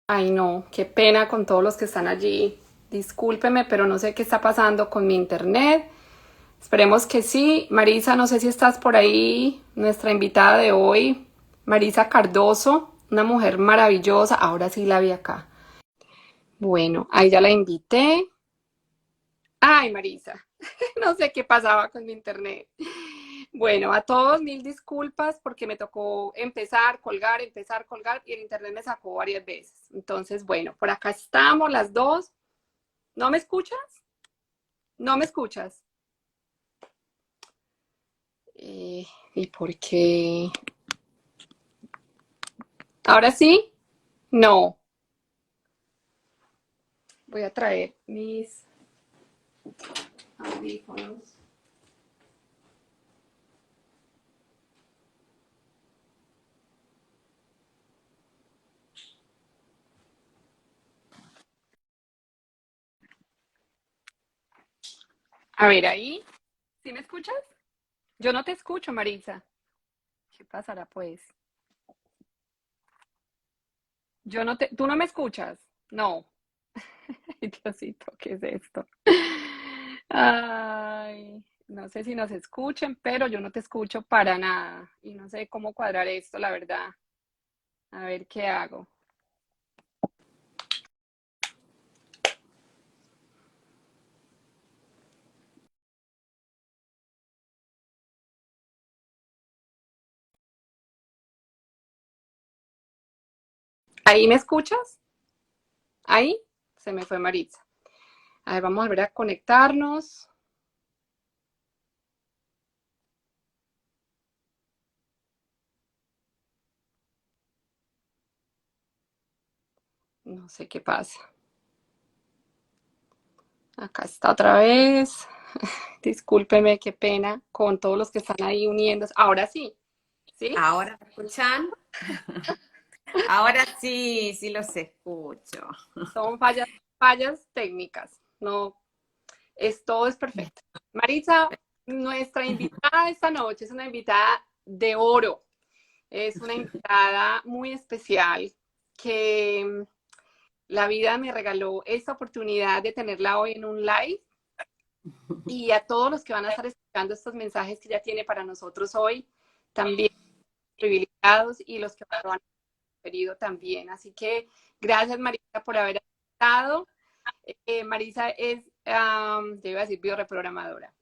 Ay, no, qué pena con todos los que están allí. Discúlpeme, pero no sé qué está pasando con mi internet. Esperemos que sí. Marisa, no sé si estás por ahí, nuestra invitada de hoy, Marisa Cardoso, una mujer maravillosa. Ahora sí la vi acá. Bueno, ahí ya la invité. Ay, Marisa, no sé qué pasaba con mi internet. Bueno, a todos mil disculpas porque me tocó empezar, colgar y el internet me sacó varias veces. Entonces, bueno, por acá estamos las dos. ¿No me escuchas? ¿No me escuchas? Eh, ¿Y por qué? ¿Ahora sí? No. Voy a traer mis audífonos. A ver, ahí. ¿Sí me escuchas? Yo no te escucho, Marisa. ¿Qué pasará, pues? Yo no te, ¿Tú no me escuchas? No. Ay, Diosito, ¿qué es esto? Ay, no sé si nos escuchen, pero yo no te escucho para nada. Y no sé cómo cuadrar esto, la verdad. A ver qué hago. ¿Ahí me escuchas? Ahí se me fue Maritza. A ver, vamos a volver a conectarnos. No sé qué pasa. Acá está otra vez. Discúlpeme, qué pena con todos los que están ahí uniendo. Ahora sí, ¿sí? ¿Ahora me escuchan? Ahora sí, sí los escucho. Son fallas técnicas. No, todo es perfecto. Marisa, nuestra invitada esta noche es una invitada de oro. Es una invitada muy especial que la vida me regaló esta oportunidad de tenerla hoy en un live y a todos los que van a estar escuchando estos mensajes que ella tiene para nosotros hoy, también privilegiados y los que lo han querido también. Así que gracias Marisa por haber estado. Marisa es, yo iba a decir bioreprogramadora,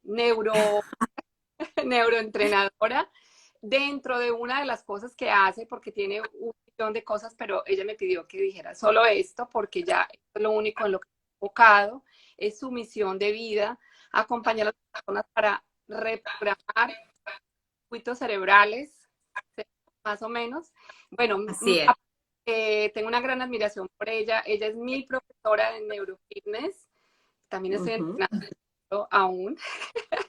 neuroentrenadora, dentro de una de las cosas que hace, porque tiene un millón de cosas, pero ella me pidió que dijera solo esto, porque ya es lo único en lo que he enfocado, es su misión de vida, acompañar a las personas para reprogramar circuitos cerebrales, más o menos. Bueno, Así es. tengo una gran admiración por ella. Ella es mi profesora de neurofitness. También estoy Ujú. entrenando aún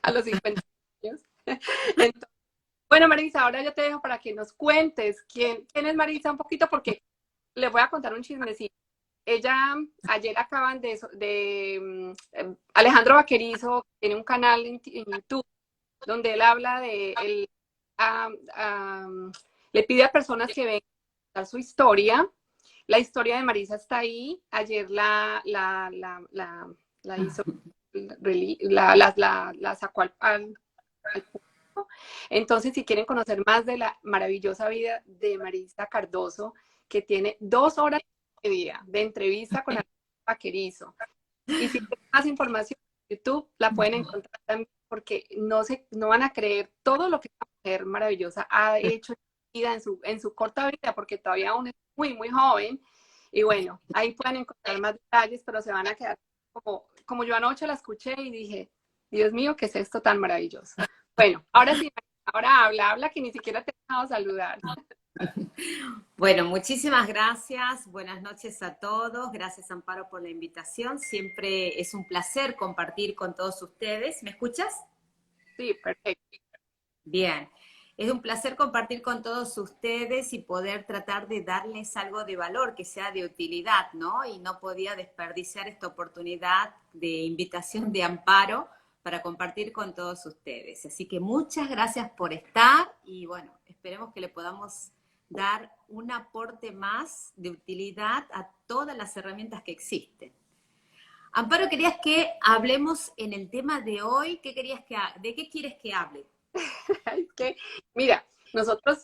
a los 50 años. Entonces, bueno, Marisa, ahora yo te dejo para que nos cuentes quién es Marisa un poquito, porque les voy a contar un chismecito. Ella, ayer acaban Alejandro Vaquerizo tiene un canal en YouTube donde él habla de, él am, am, le pide a personas que vengan a contar su historia. La historia de Marisa está ahí. Ayer la hizo, la sacó al público. Entonces, si quieren conocer más de la maravillosa vida de Marisa Cardoso, que tiene 2 horas y media de entrevista con Alejandro Vaquerizo, y si quieren más información en YouTube, la pueden encontrar también porque no van a creer todo lo que esta mujer maravillosa ha hecho en su vida, en su corta vida, porque todavía aún es muy, muy joven. Y bueno, ahí pueden encontrar más detalles, pero se van a quedar como yo anoche la escuché y dije, Dios mío, ¿qué es esto tan maravilloso? Bueno, ahora sí, ahora habla que ni siquiera te he dejado saludar. Bueno, muchísimas gracias. Buenas noches a todos. Gracias, Amparo, por la invitación. Siempre es un placer compartir con todos ustedes. ¿Me escuchas? Sí, perfecto. Bien. Es un placer compartir con todos ustedes y poder tratar de darles algo de valor, que sea de utilidad, ¿no? Y no podía desperdiciar esta oportunidad de invitación de Amparo para compartir con todos ustedes. Así que muchas gracias por estar y bueno, esperemos que le podamos dar un aporte más de utilidad a todas las herramientas que existen. Amparo, querías que hablemos en el tema de hoy. ¿De qué quieres que hable? Es que, mira, nosotros,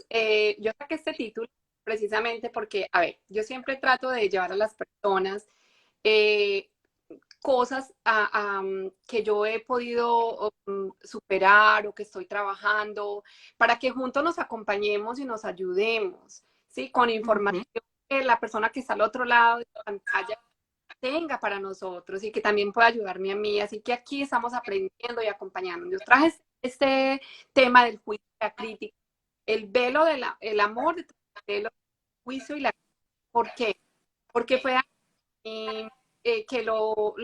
yo saqué este título precisamente porque, a ver, yo siempre trato de llevar a las personas eh, cosas que yo he podido superar o que estoy trabajando, para que juntos nos acompañemos y nos ayudemos, ¿sí? Con información que la persona que está al otro lado de la pantalla tenga para nosotros y que también pueda ayudarme a mí. Así que aquí estamos aprendiendo y acompañando. Yo traje este tema del juicio y la crítica, el velo el amor detrás del velo, el juicio y la crítica. ¿Por qué? Porque fue que lo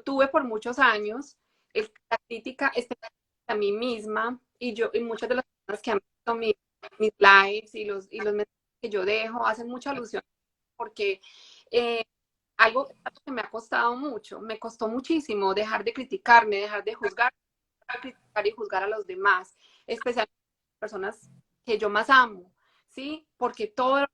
tuve por muchos años, la crítica especialmente a mí misma y muchas de las personas que han visto mis lives y los mensajes que yo dejo hacen mucha alusión porque eh, algo que me ha costado mucho, me costó muchísimo dejar de criticarme, dejar de juzgar, criticar y juzgar a los demás, especialmente personas que yo más amo, ¿sí? Porque todo,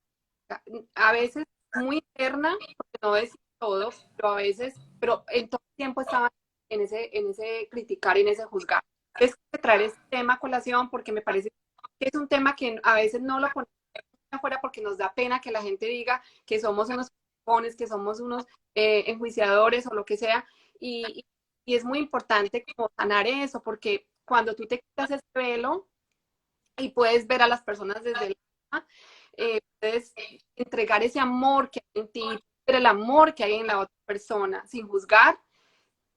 a veces muy interna, porque no es todo, pero a veces, pero en todo el tiempo estaba en ese criticar y en ese juzgar. Es traer este tema a colación porque me parece que es un tema que a veces no lo ponemos afuera porque nos da pena que la gente diga que somos unos que somos unos enjuiciadores o lo que sea, y es muy importante como sanar eso, porque cuando tú te quitas ese velo y puedes ver a las personas desde el alma, puedes entregar ese amor que hay en ti, ver el amor que hay en la otra persona, sin juzgar,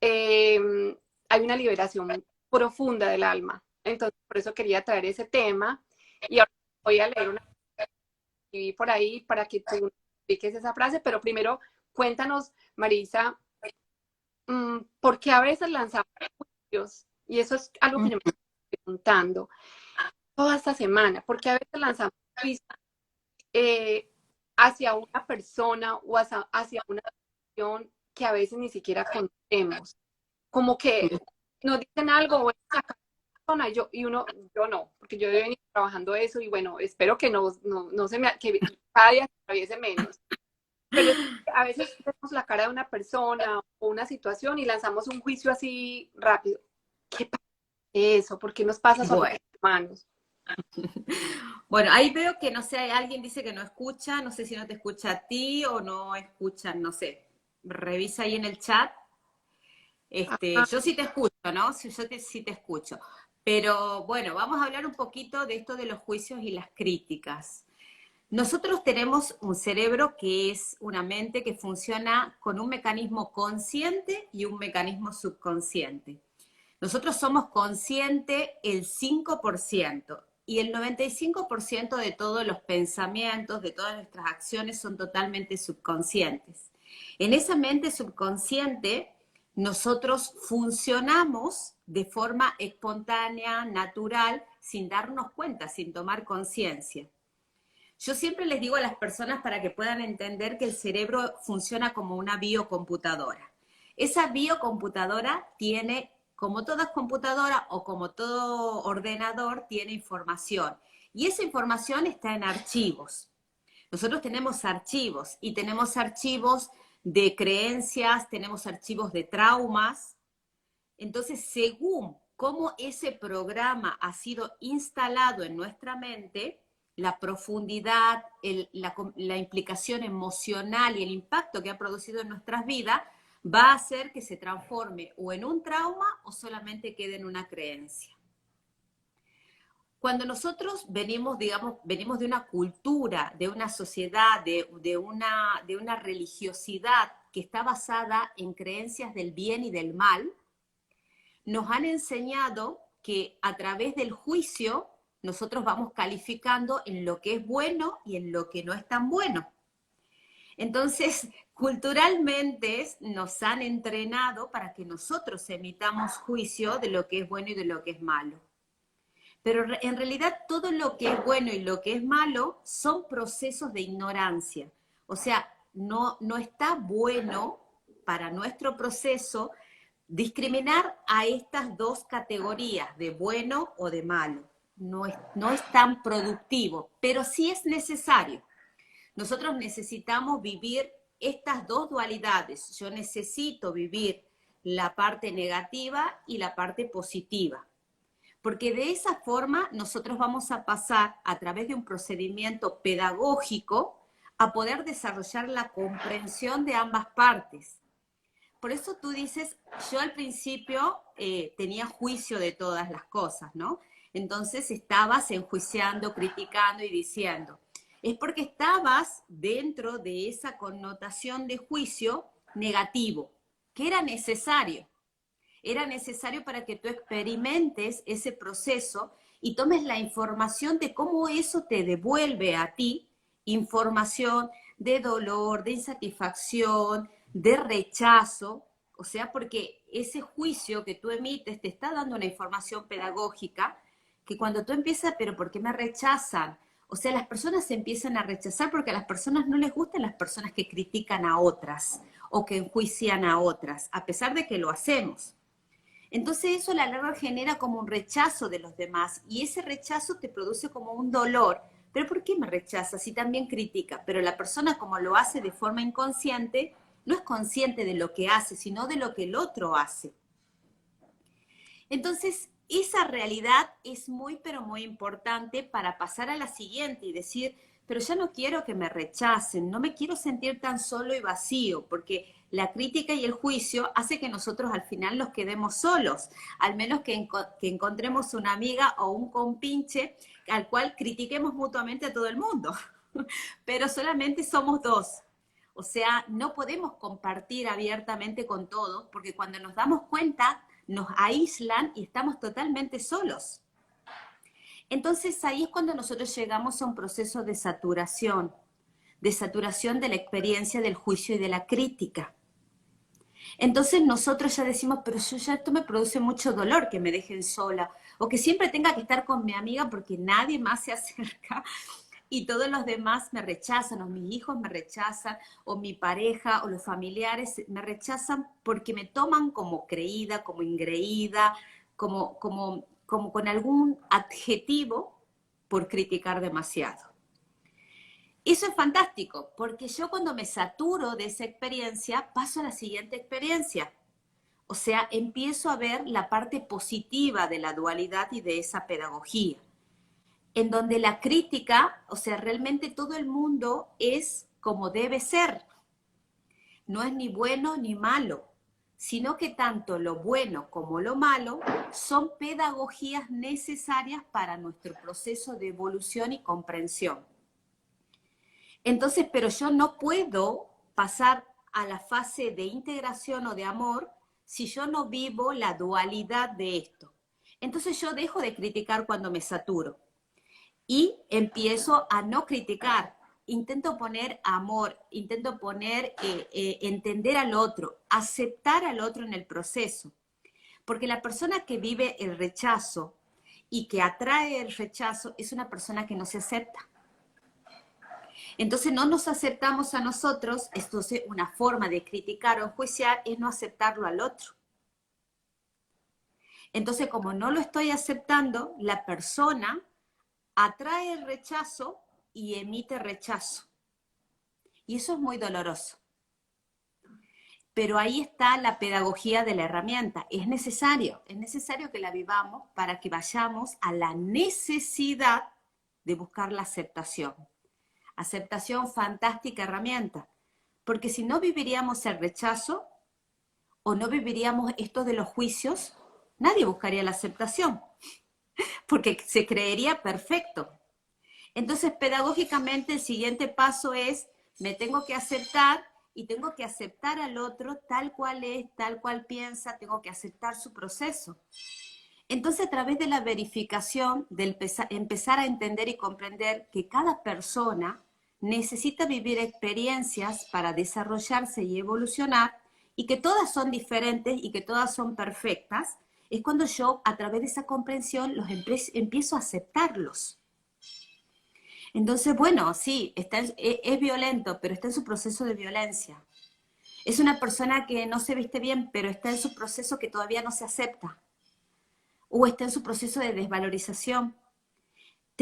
hay una liberación profunda del alma. Entonces, por eso quería traer ese tema, y ahora voy a leer una que vi por ahí para que tú expliques esa frase, pero primero cuéntanos, Marisa, ¿por qué a veces lanzamos juicios? Y eso es algo que yo me estoy preguntando toda esta semana, ¿por qué a veces lanzamos juicios hacia una persona o hacia una situación que a veces ni siquiera conocemos? Como que nos dicen algo, bueno, persona, yo no, porque yo he venido trabajando eso y bueno, espero que no se me, que cada día se atraviese menos. Pero a veces vemos la cara de una persona o una situación y lanzamos un juicio así rápido. ¿Qué pasa eso? ¿Por qué nos pasa solo a los humanos? Bueno, ahí veo que, no sé, alguien dice que no escucha, no sé si no te escucha a ti o no escuchan, no sé. Revisa ahí en el chat. Yo sí te escucho, ¿no? Sí te escucho. Pero bueno, vamos a hablar un poquito de esto de los juicios y las críticas. Nosotros tenemos un cerebro que es una mente que funciona con un mecanismo consciente y un mecanismo subconsciente. Nosotros somos conscientes el 5% y el 95% de todos los pensamientos, de todas nuestras acciones son totalmente subconscientes. En esa mente subconsciente nosotros funcionamos de forma espontánea, natural, sin darnos cuenta, sin tomar conciencia. Yo siempre les digo a las personas para que puedan entender que el cerebro funciona como una biocomputadora. Esa biocomputadora tiene, como todas computadoras o como todo ordenador, tiene información. Y esa información está en archivos. Nosotros tenemos archivos y tenemos archivos de creencias, tenemos archivos de traumas. Entonces, según cómo ese programa ha sido instalado en nuestra mente, la profundidad, la implicación emocional y el impacto que ha producido en nuestras vidas va a hacer que se transforme o en un trauma o solamente quede en una creencia. Cuando nosotros venimos, digamos, venimos de una cultura, de una sociedad, de una religiosidad que está basada en creencias del bien y del mal, nos han enseñado que a través del juicio nosotros vamos calificando en lo que es bueno y en lo que no es tan bueno. Entonces, culturalmente nos han entrenado para que nosotros emitamos juicio de lo que es bueno y de lo que es malo. Pero en realidad todo lo que es bueno y lo que es malo son procesos de ignorancia. O sea, no está bueno para nuestro proceso discriminar a estas dos categorías de bueno o de malo. No es tan productivo, pero sí es necesario. Nosotros necesitamos vivir estas dos dualidades. Yo necesito vivir la parte negativa y la parte positiva. Porque de esa forma nosotros vamos a pasar a través de un procedimiento pedagógico a poder desarrollar la comprensión de ambas partes. Por eso tú dices, yo al principio tenía juicio de todas las cosas, ¿no? Entonces estabas enjuiciando, criticando y diciendo. Es porque estabas dentro de esa connotación de juicio negativo, que era necesario. Era necesario para que tú experimentes ese proceso y tomes la información de cómo eso te devuelve a ti información de dolor, de insatisfacción, de rechazo. O sea, porque ese juicio que tú emites te está dando una información pedagógica que cuando tú empiezas, pero ¿por qué me rechazan? O sea, las personas se empiezan a rechazar porque a las personas no les gustan las personas que critican a otras o que enjuician a otras, a pesar de que lo hacemos. Entonces eso a la larga genera como un rechazo de los demás y ese rechazo te produce como un dolor. ¿Pero por qué me rechaza? Si también critica. Pero la persona como lo hace de forma inconsciente, no es consciente de lo que hace, sino de lo que el otro hace. Entonces, esa realidad es muy, pero muy importante para pasar a la siguiente y decir, pero ya no quiero que me rechacen, no me quiero sentir tan solo y vacío, porque la crítica y el juicio hace que nosotros al final nos quedemos solos, al menos que encontremos una amiga o un compinche al cual critiquemos mutuamente a todo el mundo, pero solamente somos dos. O sea, no podemos compartir abiertamente con todos, porque cuando nos damos cuenta, nos aíslan y estamos totalmente solos. Entonces ahí es cuando nosotros llegamos a un proceso de saturación de la experiencia del juicio y de la crítica. Entonces nosotros ya decimos, pero yo ya esto me produce mucho dolor que me dejen sola, o que siempre tenga que estar con mi amiga porque nadie más se acerca y todos los demás me rechazan, o mis hijos me rechazan, o mi pareja, o los familiares me rechazan porque me toman como creída, como ingreída, como con algún adjetivo por criticar demasiado. Eso es fantástico, porque yo cuando me saturo de esa experiencia, paso a la siguiente experiencia. O sea, empiezo a ver la parte positiva de la dualidad y de esa pedagogía, en donde la crítica, o sea, realmente todo el mundo es como debe ser. No es ni bueno ni malo, sino que tanto lo bueno como lo malo son pedagogías necesarias para nuestro proceso de evolución y comprensión. Entonces, pero yo no puedo pasar a la fase de integración o de amor si yo no vivo la dualidad de esto. Entonces yo dejo de criticar cuando me saturo y empiezo a no criticar. Intento poner amor, intento poner entender al otro, aceptar al otro en el proceso. Porque la persona que vive el rechazo y que atrae el rechazo es una persona que no se acepta. Entonces no nos aceptamos a nosotros, entonces una forma de criticar o enjuiciar es no aceptarlo al otro. Entonces como no lo estoy aceptando, la persona atrae el rechazo y emite rechazo. Y eso es muy doloroso. Pero ahí está la pedagogía de la herramienta. Es necesario que la vivamos para que vayamos a la necesidad de buscar la aceptación. Aceptación, fantástica herramienta. Porque si no viviríamos el rechazo o no viviríamos esto de los juicios, nadie buscaría la aceptación. Porque se creería perfecto. Entonces, pedagógicamente, el siguiente paso es, me tengo que aceptar y tengo que aceptar al otro tal cual es, tal cual piensa, tengo que aceptar su proceso. Entonces, a través de la verificación, de empezar a entender y comprender que cada persona necesita vivir experiencias para desarrollarse y evolucionar, y que todas son diferentes y que todas son perfectas, es cuando yo, a través de esa comprensión, los empiezo a aceptarlos. Entonces, bueno, sí, es violento, pero está en su proceso de violencia. Es una persona que no se viste bien, pero está en su proceso que todavía no se acepta. O está en su proceso de desvalorización.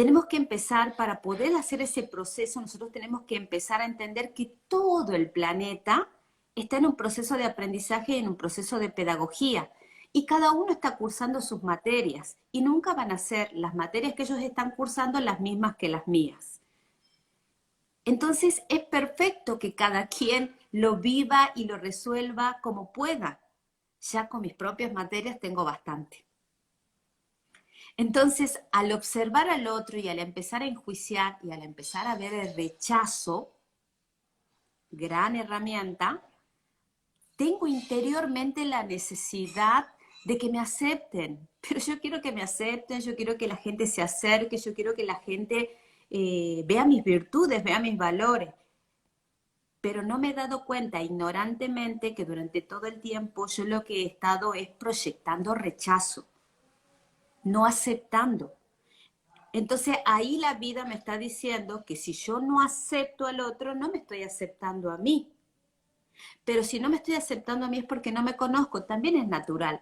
tenemos que empezar, para poder hacer ese proceso, nosotros tenemos que empezar a entender que todo el planeta está en un proceso de aprendizaje y en un proceso de pedagogía. Y cada uno está cursando sus materias y nunca van a ser las materias que ellos están cursando las mismas que las mías. Entonces es perfecto que cada quien lo viva y lo resuelva como pueda. Ya con mis propias materias tengo bastante. Entonces, al observar al otro y al empezar a enjuiciar y al empezar a ver el rechazo, gran herramienta, tengo interiormente la necesidad de que me acepten. Pero yo quiero que me acepten, yo quiero que la gente se acerque, yo quiero que la gente vea mis virtudes, vea mis valores. Pero no me he dado cuenta ignorantemente que durante todo el tiempo yo lo que he estado es proyectando rechazo, no aceptando. Entonces ahí la vida me está diciendo que si yo no acepto al otro, no me estoy aceptando a mí. Pero si no me estoy aceptando a mí es porque no me conozco, también es natural.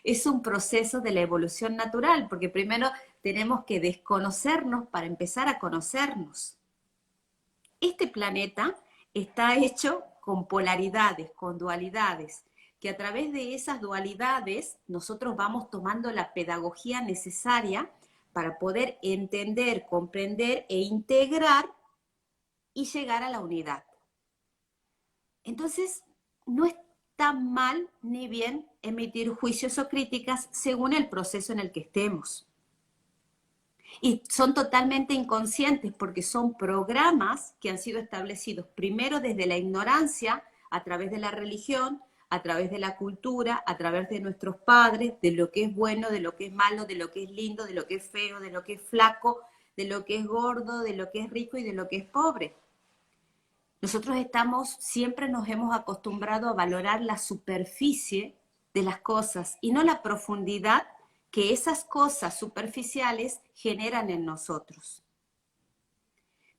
Es un proceso de la evolución natural, porque primero tenemos que desconocernos para empezar a conocernos. Este planeta está hecho con polaridades, con dualidades, que a través de esas dualidades nosotros vamos tomando la pedagogía necesaria para poder entender, comprender e integrar y llegar a la unidad. Entonces, no está mal ni bien emitir juicios o críticas según el proceso en el que estemos. Y son totalmente inconscientes porque son programas que han sido establecidos primero desde la ignorancia, a través de la religión, a través de la cultura, a través de nuestros padres, de lo que es bueno, de lo que es malo, de lo que es lindo, de lo que es feo, de lo que es flaco, de lo que es gordo, de lo que es rico y de lo que es pobre. Nosotros siempre nos hemos acostumbrado a valorar la superficie de las cosas y no la profundidad que esas cosas superficiales generan en nosotros.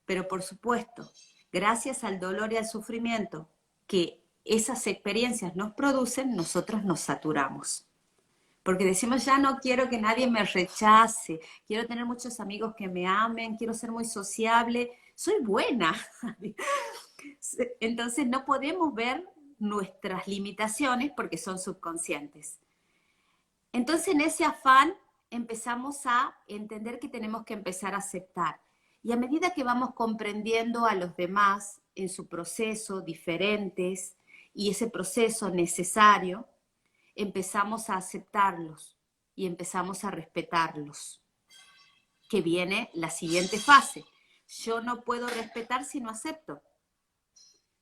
Pero por supuesto, gracias al dolor y al sufrimiento que esas experiencias nos producen, nosotros nos saturamos. Porque decimos, ya no quiero que nadie me rechace, quiero tener muchos amigos que me amen, quiero ser muy sociable, soy buena. Entonces no podemos ver nuestras limitaciones porque son subconscientes. Entonces en ese afán empezamos a entender que tenemos que empezar a aceptar. Y a medida que vamos comprendiendo a los demás en su proceso, diferentes, y ese proceso necesario, empezamos a aceptarlos y empezamos a respetarlos. Que viene la siguiente fase. Yo no puedo respetar si no acepto.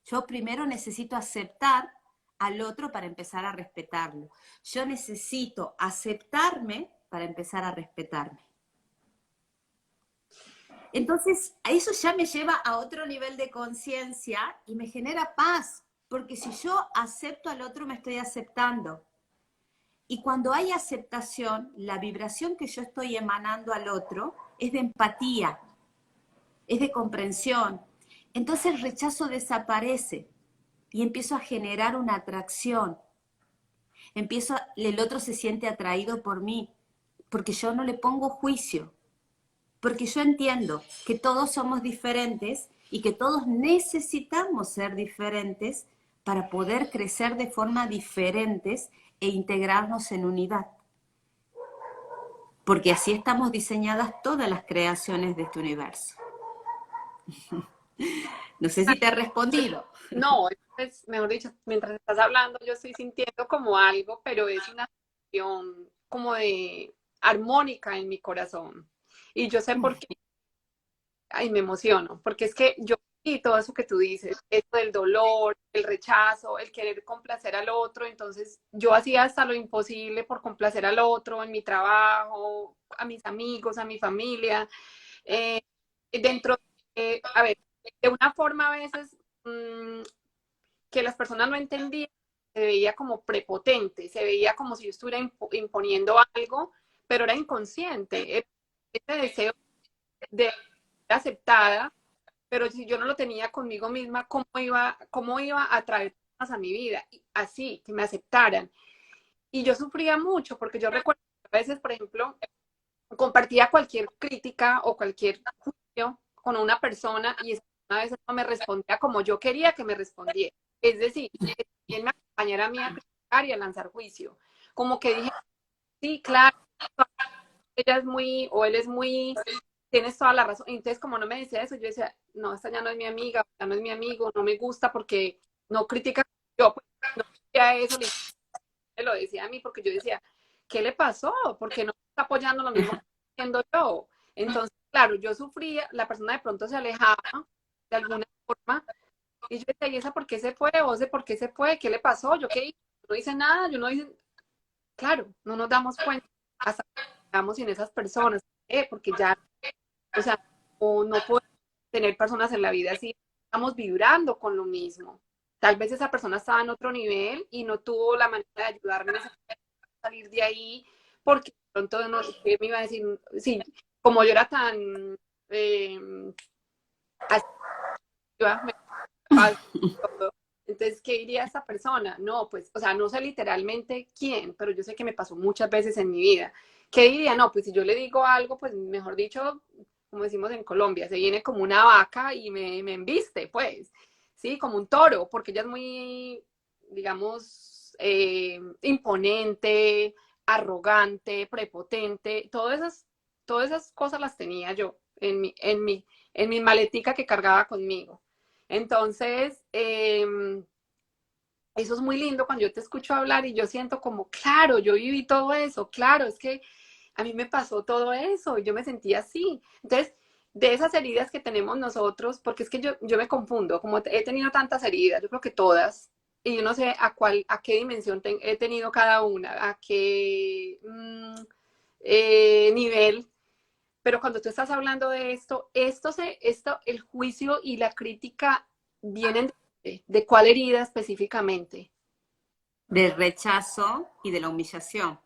Yo primero necesito aceptar al otro para empezar a respetarlo. Yo necesito aceptarme para empezar a respetarme. Entonces, eso ya me lleva a otro nivel de conciencia y me genera paz, porque si yo acepto al otro, me estoy aceptando. Y cuando hay aceptación, la vibración que yo estoy emanando al otro es de empatía, es de comprensión. Entonces el rechazo desaparece y empiezo a generar una atracción. El otro se siente atraído por mí, porque yo no le pongo juicio, porque yo entiendo que todos somos diferentes y que todos necesitamos ser diferentes para poder crecer de forma diferentes e integrarnos en unidad. Porque así estamos diseñadas todas las creaciones de este universo. No sé si te he respondido. No, es, mejor dicho, mientras estás hablando yo estoy sintiendo como algo, pero es una sensación como de armónica en mi corazón. Y yo sé por qué, ay, me emociono, porque es que yo y todo eso que tú dices, eso del dolor, el rechazo, el querer complacer al otro, entonces yo hacía hasta lo imposible por complacer al otro en mi trabajo, a mis amigos, a mi familia, eh, dentro, a ver, de una forma a veces que las personas no entendían, se veía como prepotente, se veía como si yo estuviera imponiendo algo, pero era inconsciente, ese deseo de ser aceptada, pero si yo no lo tenía conmigo misma, cómo iba a traer más a mi vida? Así, que me aceptaran. Y yo sufría mucho, porque yo recuerdo a veces, por ejemplo, compartía cualquier crítica o cualquier juicio con una persona y esa persona a veces no me respondía como yo quería que me respondiera. Es decir, que él me acompañara a mí a criticar y a lanzar juicio. Como que dije, sí, claro, ella es muy, o él es muy, tienes toda la razón. Entonces, como no me decía eso, yo decía, no, esta ya no es mi amiga, ya no es mi amigo, no me gusta porque no critica. Yo, pues, no decía eso, ni me lo decía a mí, porque yo decía, ¿qué le pasó? Porque no está apoyando lo mismo que estoy haciendo yo. Entonces, claro, yo sufría, la persona de pronto se alejaba de alguna forma, y yo decía, ¿y esa por qué se fue? ¿O ese por qué se fue? ¿Qué le pasó? ¿Yo qué hice? No hice nada, yo no hice, claro, no nos damos cuenta hasta que estamos sin esas personas, porque ya, o sea, no podemos tener personas en la vida así, estamos vibrando con lo mismo. Tal vez esa persona estaba en otro nivel y no tuvo la manera de ayudarme a salir de ahí, porque de pronto no, me iba a decir, sí, como yo era tan activa, me todo. Entonces, ¿qué diría esta persona? No, pues, o sea, no sé literalmente quién, pero yo sé que me pasó muchas veces en mi vida. ¿Qué diría? No, pues si yo le digo algo, pues mejor dicho, como decimos en Colombia, se viene como una vaca y me embiste, pues, sí, como un toro, porque ella es muy, digamos, imponente, arrogante, prepotente, todas esas cosas las tenía yo en mi maletica que cargaba conmigo. Entonces, eso es muy lindo cuando yo te escucho hablar y yo siento como, claro, yo viví todo eso, claro, es que a mí me pasó todo eso y yo me sentía así. Entonces, de esas heridas que tenemos nosotros, porque es que yo me confundo, como he tenido tantas heridas, yo creo que todas, y yo no sé a qué dimensión he tenido cada una, a qué nivel, pero cuando tú estás hablando de el juicio y la crítica vienen de cuál herida específicamente. Del rechazo y de la humillación.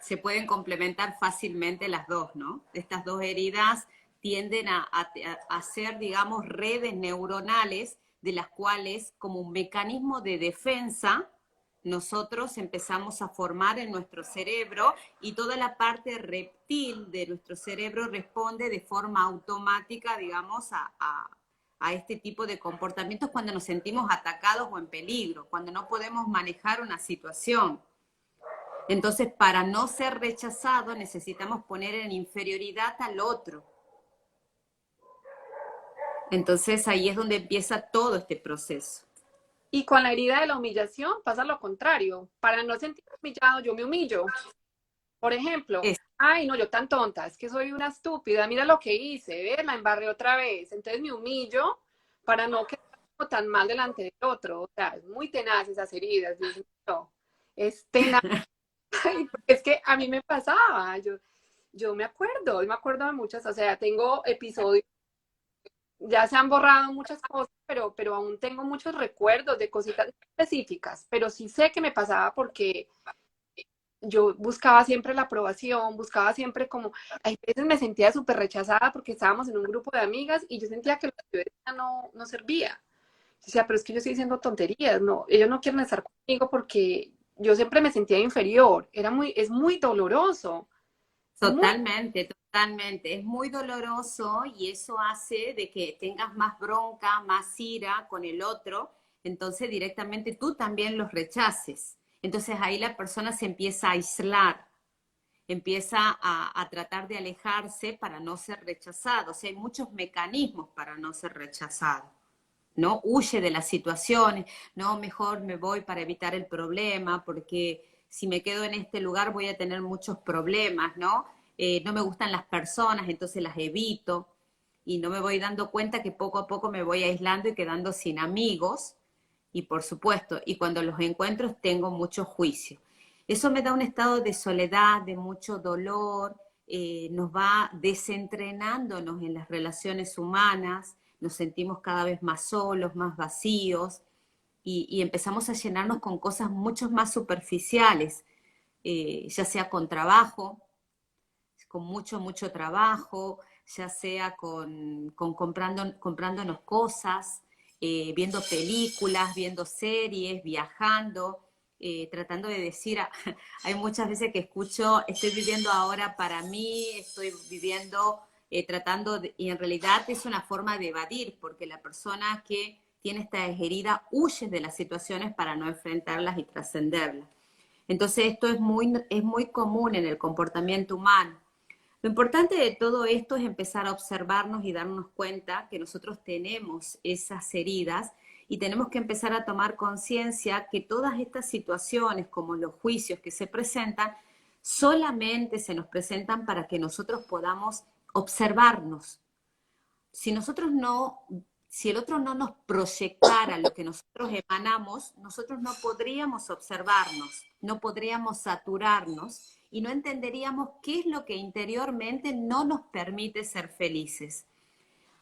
Se pueden complementar fácilmente las dos, ¿no? Estas dos heridas tienden a ser, digamos, redes neuronales de las cuales, como un mecanismo de defensa, nosotros empezamos a formar en nuestro cerebro y toda la parte reptil de nuestro cerebro responde de forma automática, digamos, a este tipo de comportamientos cuando nos sentimos atacados o en peligro, cuando no podemos manejar una situación. Entonces, para no ser rechazado, necesitamos poner en inferioridad al otro. Entonces, ahí es donde empieza todo este proceso. Y con la herida de la humillación pasa lo contrario. Para no sentirme humillado, yo me humillo. Por ejemplo, Es, ay, no, yo tan tonta, es que soy una estúpida, mira lo que hice, ve, la embarré otra vez. Entonces me humillo para no quedar tan mal delante del otro. O sea, es muy tenaz esas heridas, Dios mío. Es tenaz. Es que a mí me pasaba, yo me acuerdo de muchas, o sea, tengo episodios, ya se han borrado muchas cosas, pero aún tengo muchos recuerdos de cositas específicas, pero sí sé que me pasaba porque yo buscaba siempre la aprobación, buscaba siempre como, a veces me sentía súper rechazada porque estábamos en un grupo de amigas y yo sentía que lo que yo decía no servía. O sea, pero es que yo estoy diciendo tonterías, no, ellos no quieren estar conmigo porque yo siempre me sentía inferior, es muy doloroso, es muy, totalmente, totalmente. Es muy doloroso y eso hace de que tengas más bronca, más ira con el otro. Entonces, directamente tú también los rechaces. Entonces, ahí la persona se empieza a aislar, empieza a tratar de alejarse para no ser rechazado. O sea, hay muchos mecanismos para no ser rechazado. ¿No? Huye de las situaciones, no, mejor me voy para evitar el problema, porque si me quedo en este lugar voy a tener muchos problemas, ¿no? No me gustan las personas, entonces las evito, y no me voy dando cuenta que poco a poco me voy aislando y quedando sin amigos, y por supuesto, y cuando los encuentro tengo mucho juicio. Eso me da un estado de soledad, de mucho dolor, nos va desentrenándonos en las relaciones humanas, nos sentimos cada vez más solos, más vacíos y empezamos a llenarnos con cosas mucho más superficiales, ya sea con trabajo, con mucho, mucho trabajo, ya sea con comprándonos cosas, viendo películas, viendo series, viajando. tratando de decir, hay muchas veces que escucho, estoy viviendo ahora para mí, estoy viviendo tratando de, y en realidad es una forma de evadir, porque la persona que tiene esta herida huye de las situaciones para no enfrentarlas y trascenderlas. Entonces esto es muy común en el comportamiento humano. Lo importante de todo esto es empezar a observarnos y darnos cuenta que nosotros tenemos esas heridas y tenemos que empezar a tomar conciencia que todas estas situaciones, como los juicios que se presentan, solamente se nos presentan para que nosotros podamos observarnos. Si nosotros no, si el otro no nos proyectara lo que nosotros emanamos, nosotros no podríamos observarnos, no podríamos saturarnos y no entenderíamos qué es lo que interiormente no nos permite ser felices.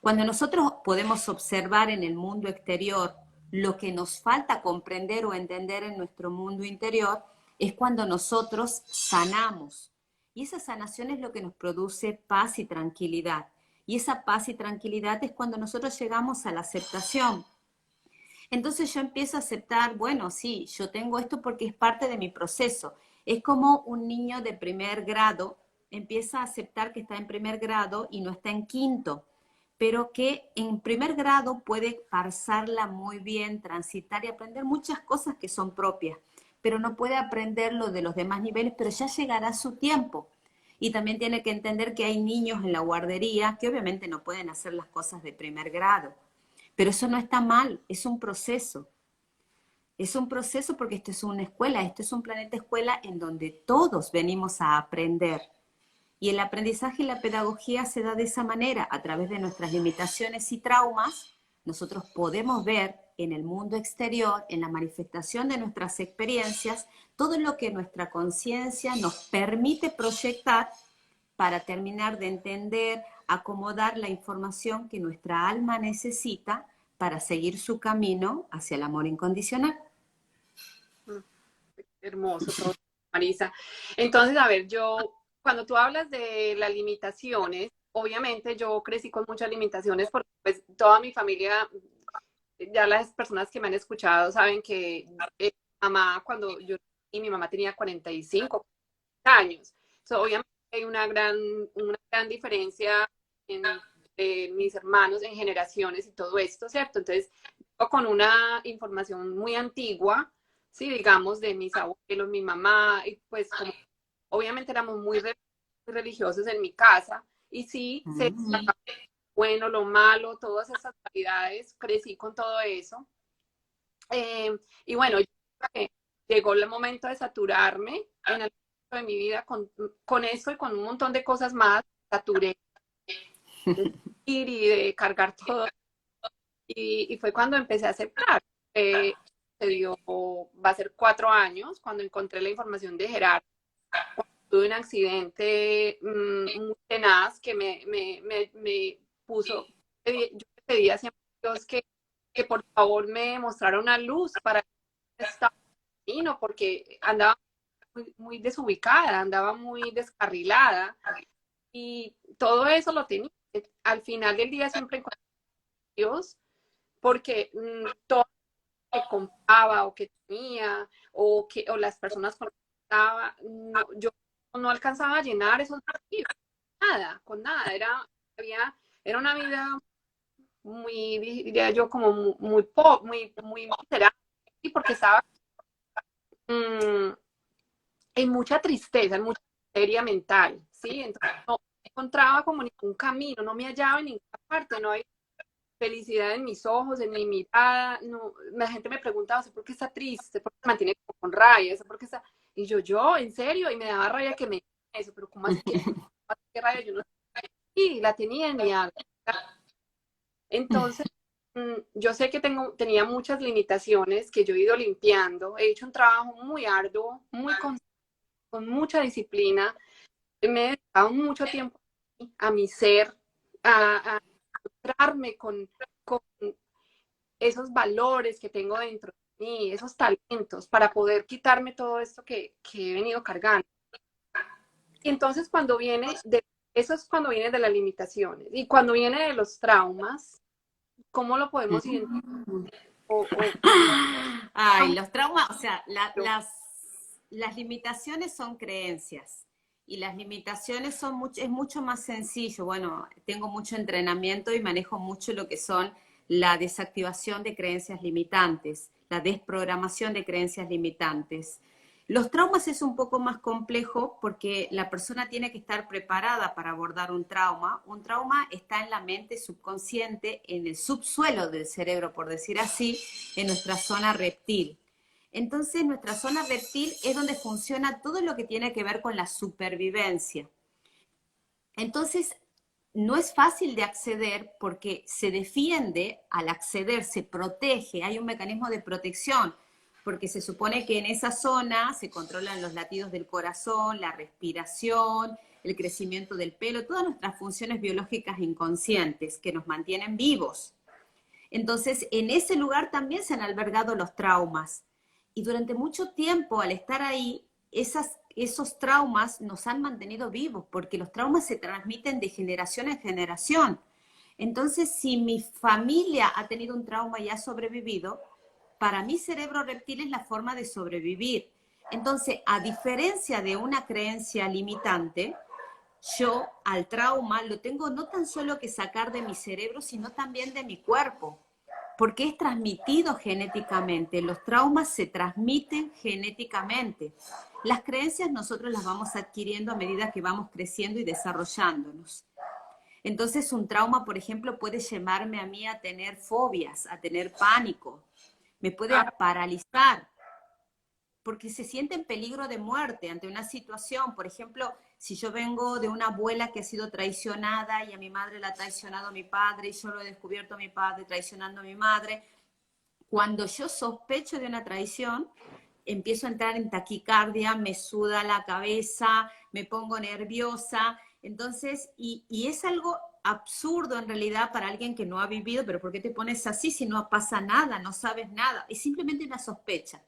Cuando nosotros podemos observar en el mundo exterior lo que nos falta comprender o entender en nuestro mundo interior, es cuando nosotros sanamos. Y esa sanación es lo que nos produce paz y tranquilidad. Y esa paz y tranquilidad es cuando nosotros llegamos a la aceptación. Entonces yo empiezo a aceptar, bueno, sí, yo tengo esto porque es parte de mi proceso. Es como un niño de primer grado empieza a aceptar que está en primer grado y no está en quinto, pero que en primer grado puede pasarla muy bien, transitar y aprender muchas cosas que son propias, pero no puede aprender lo de los demás niveles, pero ya llegará su tiempo. Y también tiene que entender que hay niños en la guardería que obviamente no pueden hacer las cosas de primer grado. Pero eso no está mal, es un proceso. Es un proceso porque esto es una escuela, esto es un planeta escuela en donde todos venimos a aprender. Y el aprendizaje y la pedagogía se da de esa manera, a través de nuestras limitaciones y traumas. Nosotros podemos ver en el mundo exterior, en la manifestación de nuestras experiencias, todo lo que nuestra conciencia nos permite proyectar para terminar de entender, acomodar la información que nuestra alma necesita para seguir su camino hacia el amor incondicional. Hermoso todo, Marisa. Entonces, a ver, cuando tú hablas de las limitaciones, obviamente yo crecí con muchas limitaciones porque pues toda mi familia, ya las personas que me han escuchado saben que mamá, cuando yo y mi mamá tenía 45 años. So, obviamente hay una gran diferencia entre mis hermanos en generaciones y todo esto, ¿cierto? Entonces, con una información muy antigua, sí, digamos, de mis abuelos, mi mamá, y pues como, obviamente éramos muy religiosos en mi casa, y sí, se bueno, lo malo, todas esas cualidades, crecí con todo eso. Y bueno, llegó el momento de saturarme en el momento de mi vida con esto y con un montón de cosas más, saturé y de cargar todo. Y fue cuando empecé a aceptar. Se dio, va a ser 4 años, cuando encontré la información de Gerardo. Tuve un accidente muy tenaz que me puso, yo le pedía siempre a Dios que por favor me mostrara una luz para estar camino, porque andaba muy desubicada, andaba muy descarrilada y todo eso lo tenía. Al final del día siempre encontré a Dios porque todo lo que compraba o que tenía o las personas con las que estaba, no, yo no alcanzaba a llenar esos vacíos, nada, con nada. Era una vida muy, diría yo, como muy miserable, porque estaba en mucha tristeza, en mucha miseria mental, ¿sí? Entonces no encontraba como ningún camino, no me hallaba en ninguna parte, no hay felicidad en mis ojos, en mi mirada, no, la gente me preguntaba, ¿por qué está triste? ¿Por qué se mantiene con rabia? ¿Por qué está? Y yo, ¿en serio? Y me daba rabia que me eso, pero ¿cómo así que qué rabia? Yo no sé. Sí, la tenía en mi alma. Entonces, yo sé que tenía muchas limitaciones que yo he ido limpiando, he hecho un trabajo muy arduo, con mucha disciplina, me he dedicado mucho tiempo a mi ser, a encontrarme con esos valores que tengo dentro de mí, esos talentos, para poder quitarme todo esto que he venido cargando. Y entonces eso es cuando viene de las limitaciones. Y cuando viene de los traumas, ¿cómo lo podemos identificar? o Ay, los traumas, o sea, las limitaciones son creencias y las limitaciones son es mucho más sencillo. Bueno, tengo mucho entrenamiento y manejo mucho lo que son la desactivación de creencias limitantes, la desprogramación de creencias limitantes. Los traumas es un poco más complejo porque la persona tiene que estar preparada para abordar un trauma. Un trauma está en la mente subconsciente, en el subsuelo del cerebro, por decir así, en nuestra zona reptil. Entonces, nuestra zona reptil es donde funciona todo lo que tiene que ver con la supervivencia. Entonces, no es fácil de acceder porque se defiende al acceder, se protege, hay un mecanismo de protección, porque se supone que en esa zona se controlan los latidos del corazón, la respiración, el crecimiento del pelo, todas nuestras funciones biológicas inconscientes que nos mantienen vivos. Entonces, en ese lugar también se han albergado los traumas. Y durante mucho tiempo, al estar ahí, esos traumas nos han mantenido vivos, porque los traumas se transmiten de generación en generación. Entonces, si mi familia ha tenido un trauma y ha sobrevivido, para mi cerebro reptil es la forma de sobrevivir. Entonces, a diferencia de una creencia limitante, yo al trauma lo tengo no tan solo que sacar de mi cerebro, sino también de mi cuerpo, porque es transmitido genéticamente. Los traumas se transmiten genéticamente. Las creencias nosotros las vamos adquiriendo a medida que vamos creciendo y desarrollándonos. Entonces un trauma, por ejemplo, puede llevarme a mí a tener fobias, a tener pánico, me puede paralizar, porque se siente en peligro de muerte ante una situación. Por ejemplo, si yo vengo de una abuela que ha sido traicionada y a mi madre la ha traicionado a mi padre y yo lo he descubierto a mi padre traicionando a mi madre, cuando yo sospecho de una traición, empiezo a entrar en taquicardia, me suda la cabeza, me pongo nerviosa. Entonces, y es algo absurdo en realidad para alguien que no ha vivido, pero ¿por qué te pones así si no pasa nada, no sabes nada? Es simplemente una sospecha.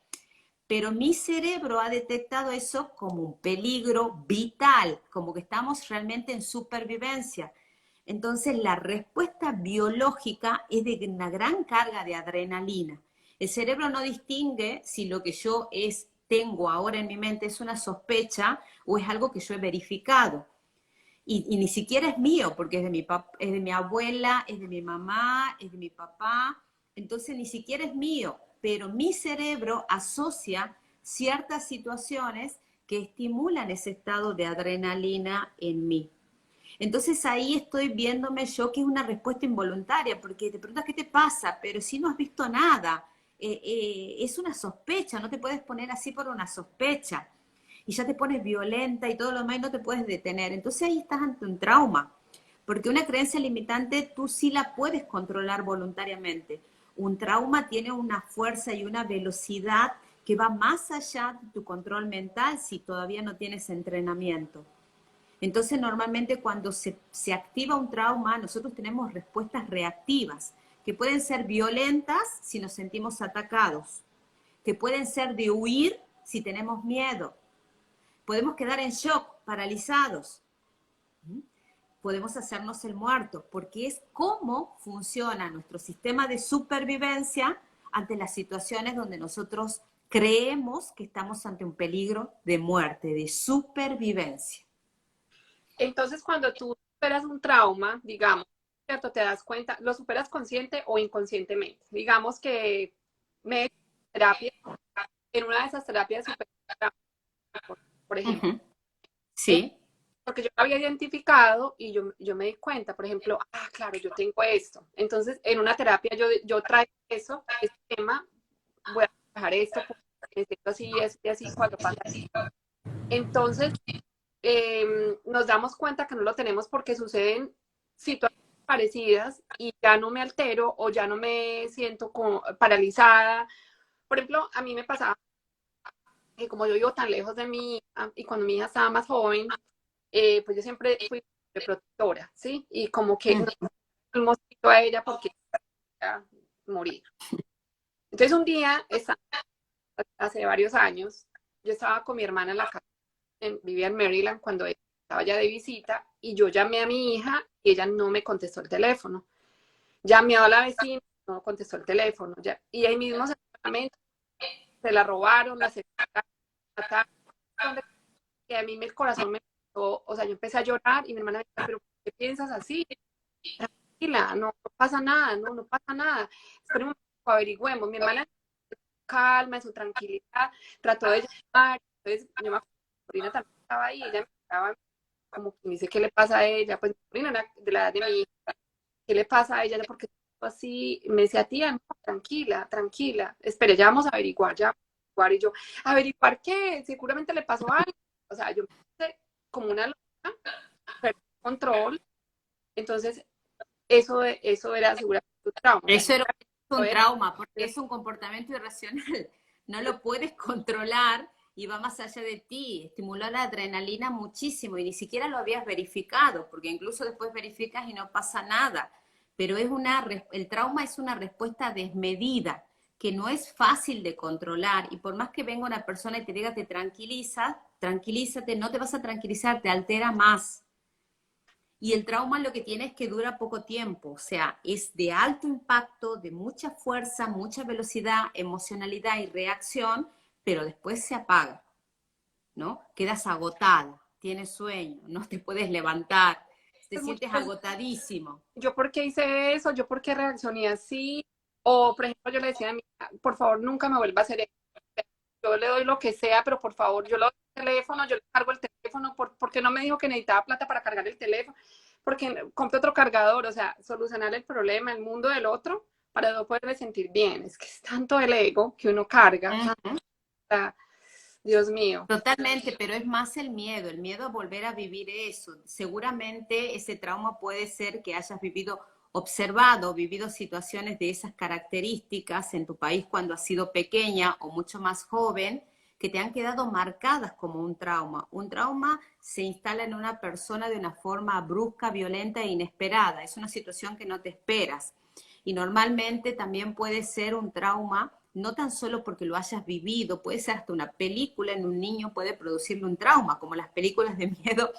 Pero mi cerebro ha detectado eso como un peligro vital, como que estamos realmente en supervivencia. Entonces la respuesta biológica es de una gran carga de adrenalina. El cerebro no distingue si lo que yo tengo ahora en mi mente es una sospecha o es algo que yo he verificado. Y ni siquiera es mío, porque es de mi abuela, es de mi mamá, es de mi papá. Entonces ni siquiera es mío, pero mi cerebro asocia ciertas situaciones que estimulan ese estado de adrenalina en mí. Entonces ahí estoy viéndome yo que es una respuesta involuntaria, porque te preguntas qué te pasa, pero si no has visto nada, es una sospecha, no te puedes poner así por una sospecha, y ya te pones violenta y todo lo demás y no te puedes detener. Entonces ahí estás ante un trauma, porque una creencia limitante tú sí la puedes controlar voluntariamente. Un trauma tiene una fuerza y una velocidad que va más allá de tu control mental si todavía no tienes entrenamiento. Entonces, normalmente cuando se activa un trauma, nosotros tenemos respuestas reactivas, que pueden ser violentas si nos sentimos atacados, que pueden ser de huir si tenemos miedo. Podemos quedar en shock, paralizados. Podemos hacernos el muerto, porque es cómo funciona nuestro sistema de supervivencia ante las situaciones donde nosotros creemos que estamos ante un peligro de muerte, de supervivencia. entonces cuando tú superas un trauma, digamos, ¿cierto? Te das cuenta, lo superas consciente o inconscientemente. Digamos que me he hecho terapia, en una de esas terapias superé un trauma, por ejemplo. Uh-huh. Sí. Porque yo lo había identificado y yo me di cuenta, por ejemplo, claro, yo tengo esto. Entonces, en una terapia yo traigo eso, este tema, voy a trabajar esto, porque necesito así, así, así, cuando pasa así. Entonces, nos damos cuenta que no lo tenemos porque suceden situaciones parecidas y ya no me altero o ya no me siento como paralizada. Por ejemplo, a mí me pasaba que como yo vivo tan lejos de mi hija y cuando mi hija estaba más joven, pues yo siempre fui protectora, ¿sí? Y como que no un mosquito a ella porque iba a morir. Entonces un día, hace varios años, yo estaba con mi hermana en la casa, vivía en Maryland cuando ella estaba ya de visita y yo llamé a mi hija y ella no me contestó el teléfono. Llamé a la vecina no contestó el teléfono, ya. Y ahí mismo se la robaron, la mataron, y a mí el corazón me empezó, o sea, yo empecé a llorar y mi hermana me decía, pero ¿por qué piensas así? Tranquila, no pasa nada, no pasa nada. Espera un momento, averigüemos. Mi hermana, calma, en su tranquilidad, trató de llamar, entonces yo me acuerdo que mi sobrina también estaba ahí, ella me estaba como que me dice, ¿qué le pasa a ella? Pues mi sobrina era de la edad de mi hija, ¿qué le pasa a ella? ¿Por qué así? Me decía, tía, no, tranquila, espere, ya vamos a averiguar, y yo, ¿averiguar qué? Seguramente le pasó algo. O sea, yo me puse como una loca, perdí control, entonces eso era seguramente un trauma. O sea, Eso era un era, trauma, porque es un comportamiento irracional. No lo puedes controlar y va más allá de ti. Estimuló la adrenalina muchísimo y ni siquiera lo habías verificado, porque incluso después verificas y no pasa nada. Pero el trauma es una respuesta desmedida, que no es fácil de controlar. Y por más que venga una persona y te diga, tranquilízate, no te vas a tranquilizar, te altera más. Y el trauma lo que tiene es que dura poco tiempo, o sea, es de alto impacto, de mucha fuerza, mucha velocidad, emocionalidad y reacción, pero después se apaga, ¿no? Quedas agotada, tienes sueño, no te puedes levantar, te sientes muchas agotadísimo. yo por qué hice eso, yo por qué reaccioné así, o por ejemplo yo le decía a mi hija, por favor nunca me vuelva a hacer eso, yo le doy lo que sea, pero por favor yo le doy el teléfono, yo le cargo el teléfono, porque no me dijo que necesitaba plata para cargar el teléfono, porque compre otro cargador, o sea, solucionar el problema, el mundo del otro, para no poderme sentir bien, es que es tanto el ego que uno carga, Uh-huh. Dios mío. Totalmente, pero es más el miedo a volver a vivir eso. Seguramente ese trauma puede ser que hayas vivido situaciones de esas características en tu país cuando has sido pequeña o mucho más joven, que te han quedado marcadas como un trauma. Un trauma se instala en una persona de una forma brusca, violenta e inesperada. Es una situación que no te esperas. Y normalmente también puede ser un trauma no tan solo porque lo hayas vivido, puede ser hasta una película en un niño puede producirle un trauma, como las películas de miedo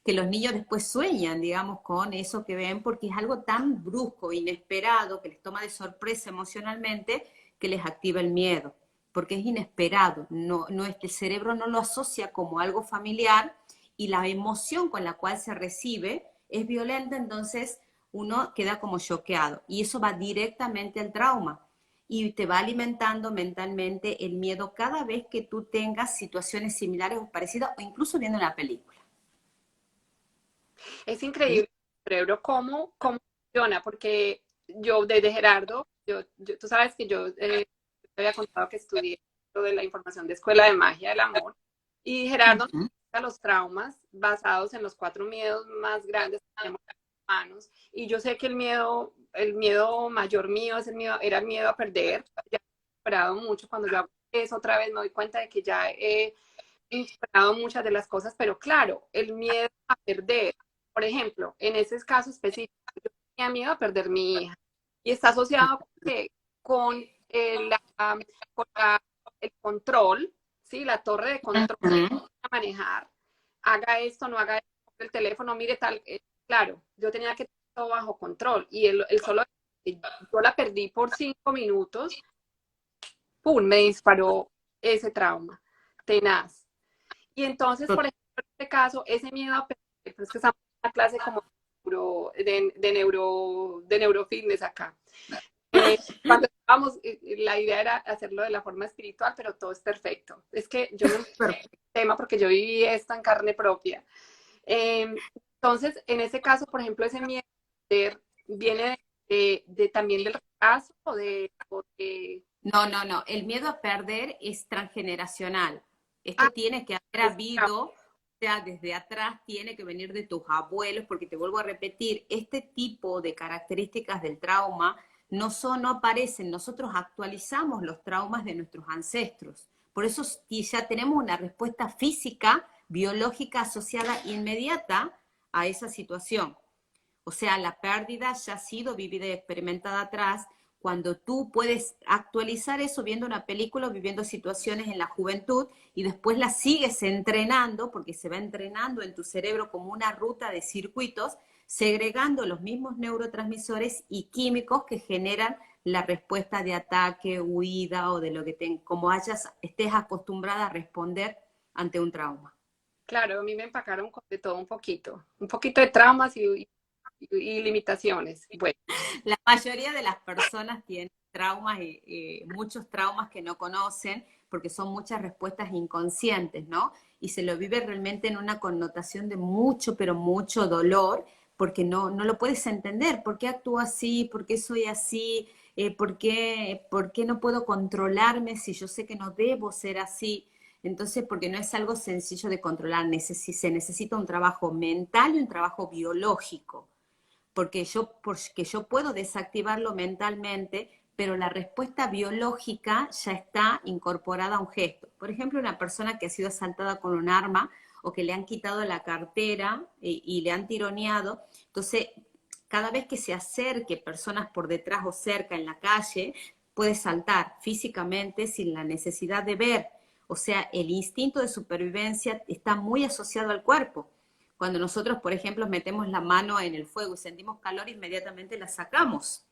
que los niños después sueñan, digamos, con eso que ven, porque es algo tan brusco, inesperado, que les toma de sorpresa emocionalmente, que les activa el miedo, porque es inesperado, el cerebro no lo asocia como algo familiar y la emoción con la cual se recibe es violenta, entonces uno queda como choqueado y eso va directamente al trauma y te va alimentando mentalmente el miedo cada vez que tú tengas situaciones similares o parecidas o incluso viendo una película. Es increíble el cerebro cómo funciona, porque yo desde Gerardo, tú sabes que yo te había contado que estudié lo de la información de Escuela de Magia del Amor, y Gerardo nos Uh-huh. explica los traumas basados en los 4 miedos más grandes que tenemos los humanos, y yo sé que el miedo mayor mío era el miedo a perder. Ya he superado mucho. Cuando yo hago eso otra vez me doy cuenta de que ya he superado muchas de las cosas, pero claro, el miedo a perder, por ejemplo, en ese caso específico, yo tenía miedo a perder mi hija y está asociado con con el control, ¿sí? La torre de control Uh-huh. a manejar, haga esto, no haga esto, el teléfono, mire tal, claro, yo tenía que tener todo bajo control y el solo, yo la perdí por 5 minutos, ¡pum!, me disparó ese trauma tenaz. Y entonces, por ejemplo, en este caso, ese miedo a perder, pero es que estamos en una clase como de neurofitness acá. Cuando estábamos, la idea era hacerlo de la forma espiritual, pero todo es perfecto. Es que yo me meto en el tema porque yo viví esto en carne propia. Entonces, en ese caso, por ejemplo, ese miedo a perder viene también del rechazo o de... No. El miedo a perder es transgeneracional. Ah, Esto tiene que haber es, habido, o sea, desde atrás tiene que venir de tus abuelos, porque te vuelvo a repetir, este tipo de características del trauma no aparecen. Nosotros actualizamos los traumas de nuestros ancestros. Por eso ya tenemos una respuesta física, biológica asociada inmediata a esa situación. O sea, la pérdida ya ha sido vivida y experimentada atrás, cuando tú puedes actualizar eso viendo una película o viviendo situaciones en la juventud y después la sigues entrenando, porque se va entrenando en tu cerebro como una ruta de circuitos, segregando los mismos neurotransmisores y químicos que generan la respuesta de ataque, huida o de lo que como estés acostumbrada a responder ante un trauma. Claro, a mí me empacaron de todo un poquito de traumas y limitaciones. Bueno, La mayoría de las personas tienen traumas y muchos traumas que no conocen porque son muchas respuestas inconscientes, ¿no? Y se lo vive realmente en una connotación de mucho, pero mucho dolor porque no lo puedes entender. ¿Por qué actúo así? ¿Por qué soy así? ¿Por qué no puedo controlarme si yo sé que no debo ser así? Entonces, porque no es algo sencillo de controlar, se necesita un trabajo mental y un trabajo biológico porque yo puedo desactivarlo mentalmente, pero la respuesta biológica ya está incorporada a un gesto. Por ejemplo, una persona que ha sido asaltada con un arma o que le han quitado la cartera y le han tironeado, entonces cada vez que se acerque personas por detrás o cerca en la calle, puede saltar físicamente sin la necesidad de ver. O sea, el instinto de supervivencia está muy asociado al cuerpo. Cuando nosotros, por ejemplo, metemos la mano en el fuego y sentimos calor, inmediatamente la sacamos.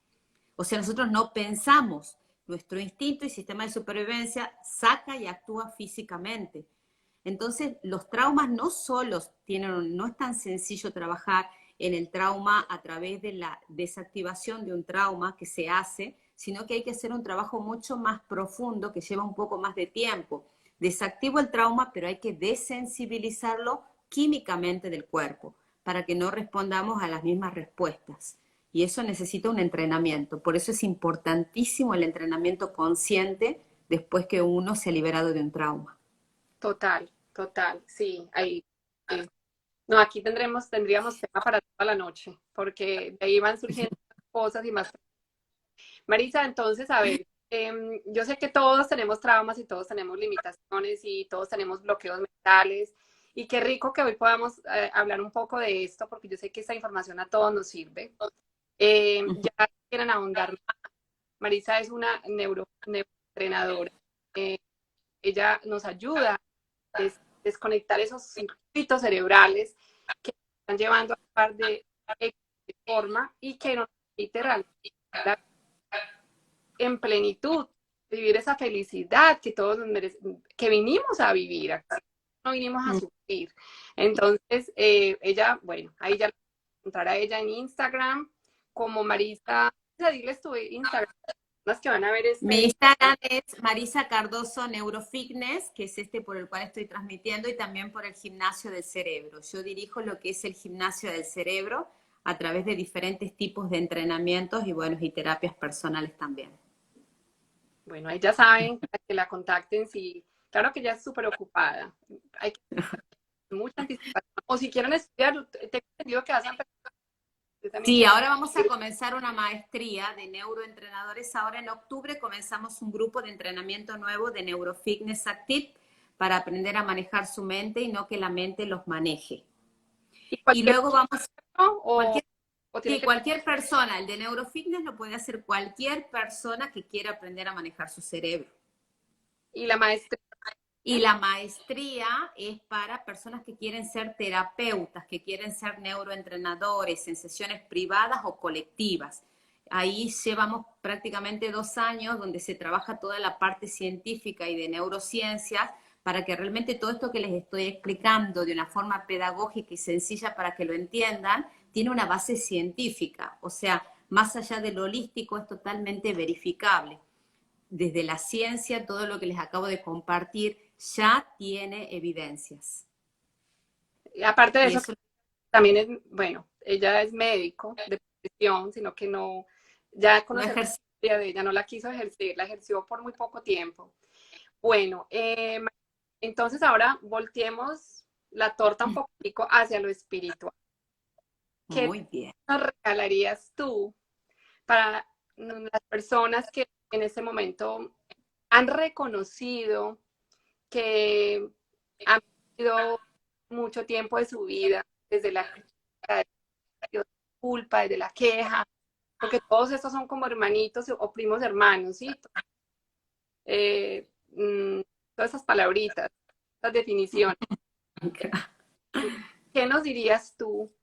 O sea, nosotros no pensamos. Nuestro instinto y sistema de supervivencia saca y actúa físicamente. Entonces, los traumas no solo no es tan sencillo trabajar en el trauma a través de la desactivación de un trauma que se hace, sino que hay que hacer un trabajo mucho más profundo que lleva un poco más de tiempo. Desactivo el trauma, pero hay que desensibilizarlo químicamente del cuerpo para que no respondamos a las mismas respuestas. Y eso necesita un entrenamiento. Por eso es importantísimo el entrenamiento consciente después que uno se ha liberado de un trauma. total, total, sí, ahí. Sí. No, aquí tendríamos tema para toda la noche, porque de ahí van surgiendo cosas y más. Marisa, entonces, a ver, yo sé que todos tenemos traumas y todos tenemos limitaciones y todos tenemos bloqueos mentales. Y qué rico que hoy podamos hablar un poco de esto, porque yo sé que esta información a todos nos sirve. Ya quieren ahondar más. Marisa es una neuroentrenadora. Ella nos ayuda a desconectar esos circuitos cerebrales que nos están llevando a actuar de forma y que nos permite realmente en plenitud, vivir esa felicidad que todos que vinimos a vivir, acá no vinimos a sufrir. Entonces, ella, bueno, ahí ya la encontrar a ella en Instagram como Marisa, diles tu Instagram, las que van a ver Mi Instagram es Marisa Cardoso Neurofitness, que es este por el cual estoy transmitiendo, y también por el Gimnasio del Cerebro. Yo dirijo lo que es el Gimnasio del Cerebro a través de diferentes tipos de entrenamientos y, bueno, y terapias personales también. Bueno, ahí ya saben que la contacten si, claro que ya es súper ocupada. Hay mucha anticipación. O si quieren estudiar, tengo entendido que hacen. Sí, ahora vamos a comenzar una maestría de neuroentrenadores. Ahora en octubre comenzamos un grupo de entrenamiento nuevo de Neurofitness Active para aprender a manejar su mente y no que la mente los maneje. Y luego vamos o, cualquier persona, el de Neurofitness lo puede hacer cualquier persona que quiera aprender a manejar su cerebro. Y la maestría. Y la maestría es para personas que quieren ser terapeutas, que quieren ser neuroentrenadores en sesiones privadas o colectivas. Ahí llevamos prácticamente 2 años donde se trabaja toda la parte científica y de neurociencias para que realmente todo esto que les estoy explicando de una forma pedagógica y sencilla para que lo entiendan, tiene una base científica. O sea, más allá de lo holístico, es totalmente verificable. Desde la ciencia, todo lo que les acabo de compartir ya tiene evidencias. Y aparte de eso, también es, bueno, ella es médico de profesión, sino que no, ya conocer la historia de ella, no la quiso ejercer, la ejerció por muy poco tiempo. Bueno, entonces ahora volteemos la torta un poquitico hacia lo espiritual. ¿Qué Muy bien. nos regalarías tú para las personas que en este momento han reconocido que han vivido mucho tiempo de su vida desde la culpa, desde la queja, porque todos estos son como hermanitos o primos hermanos, ¿sí? Todas esas palabritas, esas definiciones. ¿Qué nos dirías tú?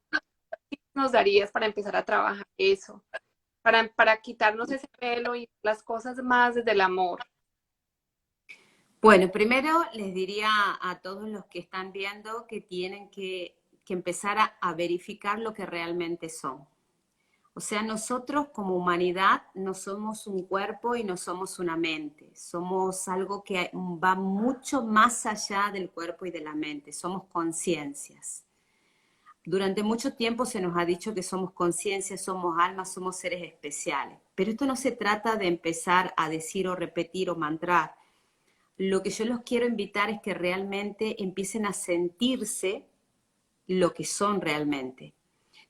¿Qué nos darías para empezar a trabajar eso? para quitarnos ese velo y las cosas más desde el amor? Bueno, primero les diría a todos los que están viendo que tienen que empezar a verificar lo que realmente son. O sea, nosotros como humanidad no somos un cuerpo y no somos una mente, somos algo que va mucho más allá del cuerpo y de la mente, somos conciencias. Durante mucho tiempo se nos ha dicho que somos conciencias, somos almas, somos seres especiales, pero esto no se trata de empezar a decir o repetir o mantrar. Lo que yo los quiero invitar es que realmente empiecen a sentirse lo que son realmente.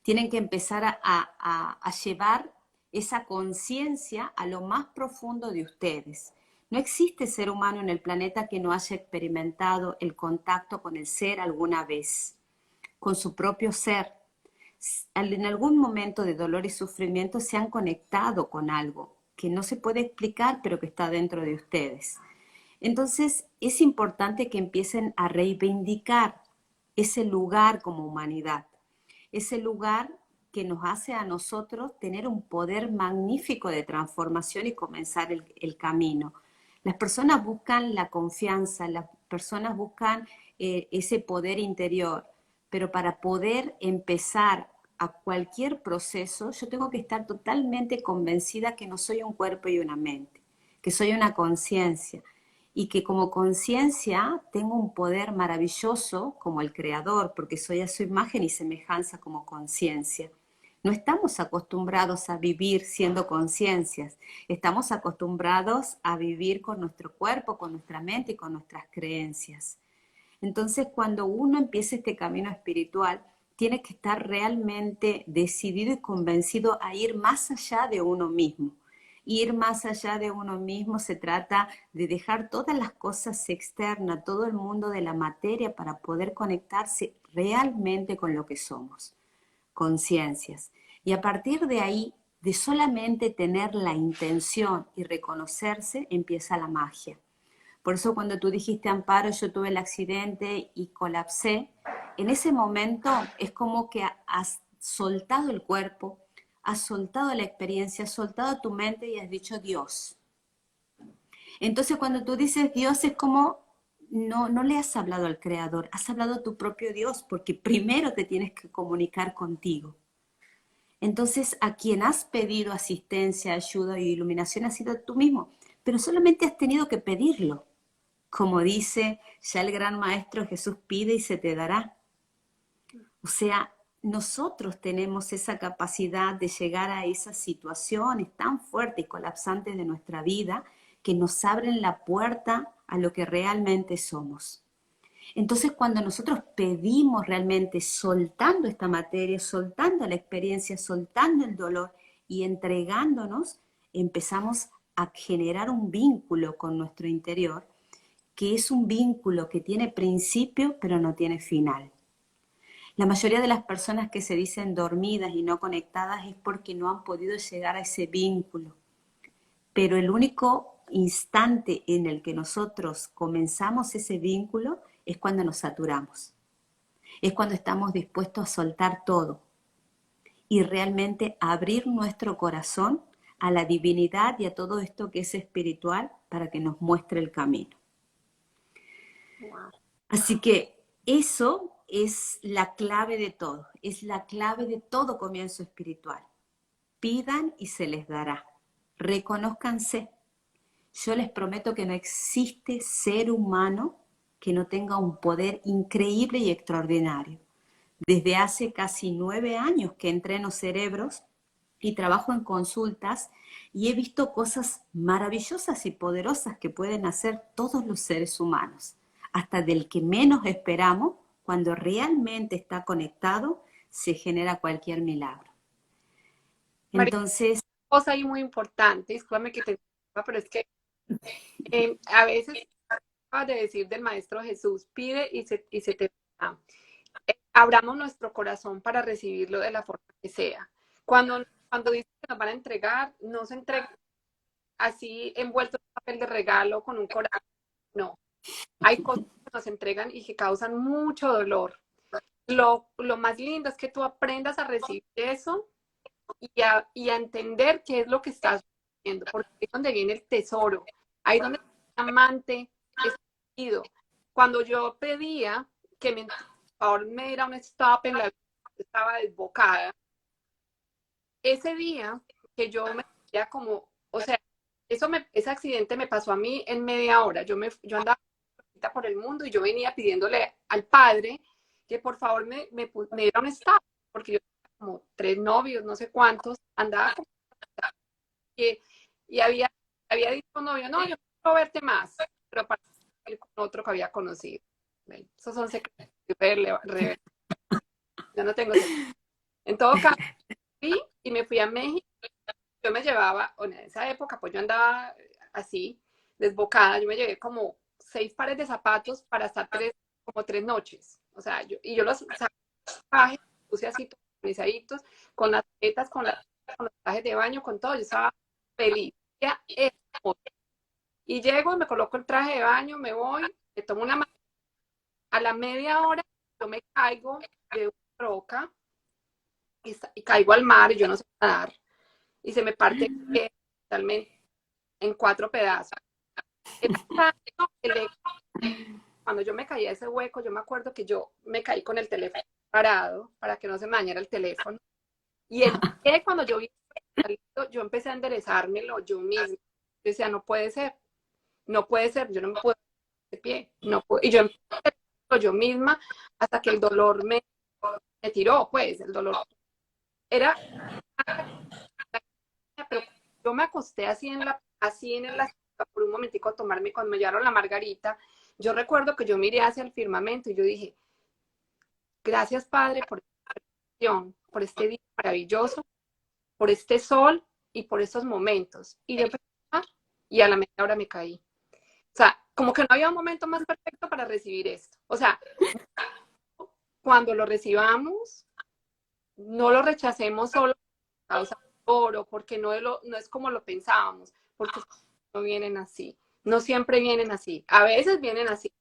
Tienen que empezar a llevar esa conciencia a lo más profundo de ustedes. No existe ser humano en el planeta que no haya experimentado el contacto con el ser alguna vez, con su propio ser. En algún momento de dolor y sufrimiento se han conectado con algo que no se puede explicar, pero que está dentro de ustedes. Entonces, es importante que empiecen a reivindicar ese lugar como humanidad, ese lugar que nos hace a nosotros tener un poder magnífico de transformación y comenzar el camino. Las personas buscan la confianza, las personas buscan ese poder interior, pero para poder empezar a cualquier proceso, yo tengo que estar totalmente convencida que no soy un cuerpo y una mente, que soy una conciencia y que como conciencia tengo un poder maravilloso como el creador, porque soy a su imagen y semejanza como conciencia. No estamos acostumbrados a vivir siendo conciencias, estamos acostumbrados a vivir con nuestro cuerpo, con nuestra mente y con nuestras creencias. Entonces, cuando uno empieza este camino espiritual, tiene que estar realmente decidido y convencido a ir más allá de uno mismo. Ir más allá de uno mismo se trata de dejar todas las cosas externas, todo el mundo de la materia para poder conectarse realmente con lo que somos, conciencias. Y a partir de ahí, de solamente tener la intención y reconocerse, empieza la magia. Por eso cuando tú dijiste, Amparo, yo tuve el accidente y colapsé, en ese momento es como que has soltado el cuerpo, has soltado la experiencia, has soltado tu mente y has dicho Dios. Entonces cuando tú dices Dios es como no le has hablado al Creador, has hablado a tu propio Dios, porque primero te tienes que comunicar contigo. Entonces a quien has pedido asistencia, ayuda y iluminación ha sido tú mismo, pero solamente has tenido que pedirlo. Como dice ya el gran maestro Jesús, pide y se te dará. O sea, nosotros tenemos esa capacidad de llegar a esas situaciones tan fuertes y colapsantes de nuestra vida que nos abren la puerta a lo que realmente somos. Entonces, cuando nosotros pedimos realmente soltando esta materia, soltando la experiencia, soltando el dolor y entregándonos, empezamos a generar un vínculo con nuestro interior, que es un vínculo que tiene principio pero no tiene final. La mayoría de las personas que se dicen dormidas y no conectadas es porque no han podido llegar a ese vínculo. Pero el único instante en el que nosotros comenzamos ese vínculo es cuando nos saturamos. Es cuando estamos dispuestos a soltar todo y realmente abrir nuestro corazón a la divinidad y a todo esto que es espiritual para que nos muestre el camino. Wow. Así que eso es la clave de todo, es la clave de todo comienzo espiritual. Pidan y se les dará. Reconózcanse. Yo les prometo que no existe ser humano que no tenga un poder increíble y extraordinario. Desde hace casi 9 años que entreno cerebros y trabajo en consultas y he visto cosas maravillosas y poderosas que pueden hacer todos los seres humanos, hasta del que menos esperamos. Cuando realmente está conectado, se genera cualquier milagro. María, Entonces, una cosa ahí muy importante, discúlpame que te interrumpa, pero es que a veces acabas de decir del Maestro Jesús, pide y se te da. Abramos nuestro corazón para recibirlo de la forma que sea. Cuando dicen que nos van a entregar, no se entrega así envuelto en papel de regalo con un corazón, no. Hay cosas que nos entregan y que causan mucho dolor. Lo más lindo es que tú aprendas a recibir eso y a entender qué es lo que está sucediendo, porque ahí es donde viene el tesoro, ahí es donde el amante escondido. Cuando yo pedía que por favor me diera un stop en la vida, estaba desbocada, ese día que yo me sentía como, o sea, ese accidente me pasó a mí en media hora. Yo andaba por el mundo y yo venía pidiéndole al padre que por favor me diera un stop, porque yo tenía como 3 novios, no sé cuántos, andaba como, y, y había dicho un novio, no, yo no quiero verte más, pero para ir con otro que había conocido. Bueno, esos son secretos, yo no tengo secretos. En todo caso, fui y me fui a México. Yo me llevaba, en esa época, pues yo andaba así, desbocada, yo me llevé como 6 pares de zapatos para estar como 3 noches. O sea, yo los trajes, puse así todos organizaditos, con las tetas, con los trajes de baño, con todo, yo estaba feliz. Y llego, me coloco el traje de baño, me voy, me tomo a la media hora, yo me caigo de una roca y caigo al mar y yo no sé nadar. Y se me parte totalmente en 4 pedazos. Cuando yo me caí a ese hueco, yo me acuerdo que yo me caí con el teléfono parado para que no se me dañara el teléfono. Y el pie, cuando yo vi, yo empecé a enderezármelo yo misma. Yo decía, no puede ser, yo no me puedo de pie. No puedo. Y yo empecé a hacerlo yo misma hasta que el dolor me tiró, pues, el dolor era, pero yo me acosté así en el por un momentico a tomarme, cuando me llevaron la margarita, yo recuerdo que yo miré hacia el firmamento y yo dije, gracias Padre por esta bendición, por este día maravilloso, por este sol y por estos momentos. Y yo empecé y a la media hora me caí. O sea, como que no había un momento más perfecto para recibir esto. O sea, cuando lo recibamos, no lo rechacemos solo por causa de oro, porque no es como lo pensábamos, porque no vienen así. No siempre vienen así. A veces vienen así,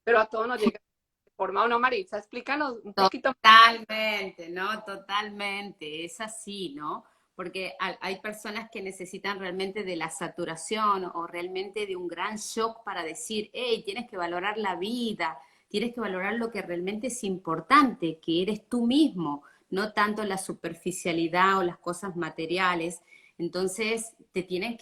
pero a todos nos llega de forma o no, Maritza. Explícanos un poquito. Totalmente, ¿no? Totalmente, es así, ¿no? Porque hay personas que necesitan realmente de la saturación o realmente de un gran shock para decir, hey, tienes que valorar la vida, tienes que valorar lo que realmente es importante, que eres tú mismo, no tanto la superficialidad o las cosas materiales. Entonces, te tienen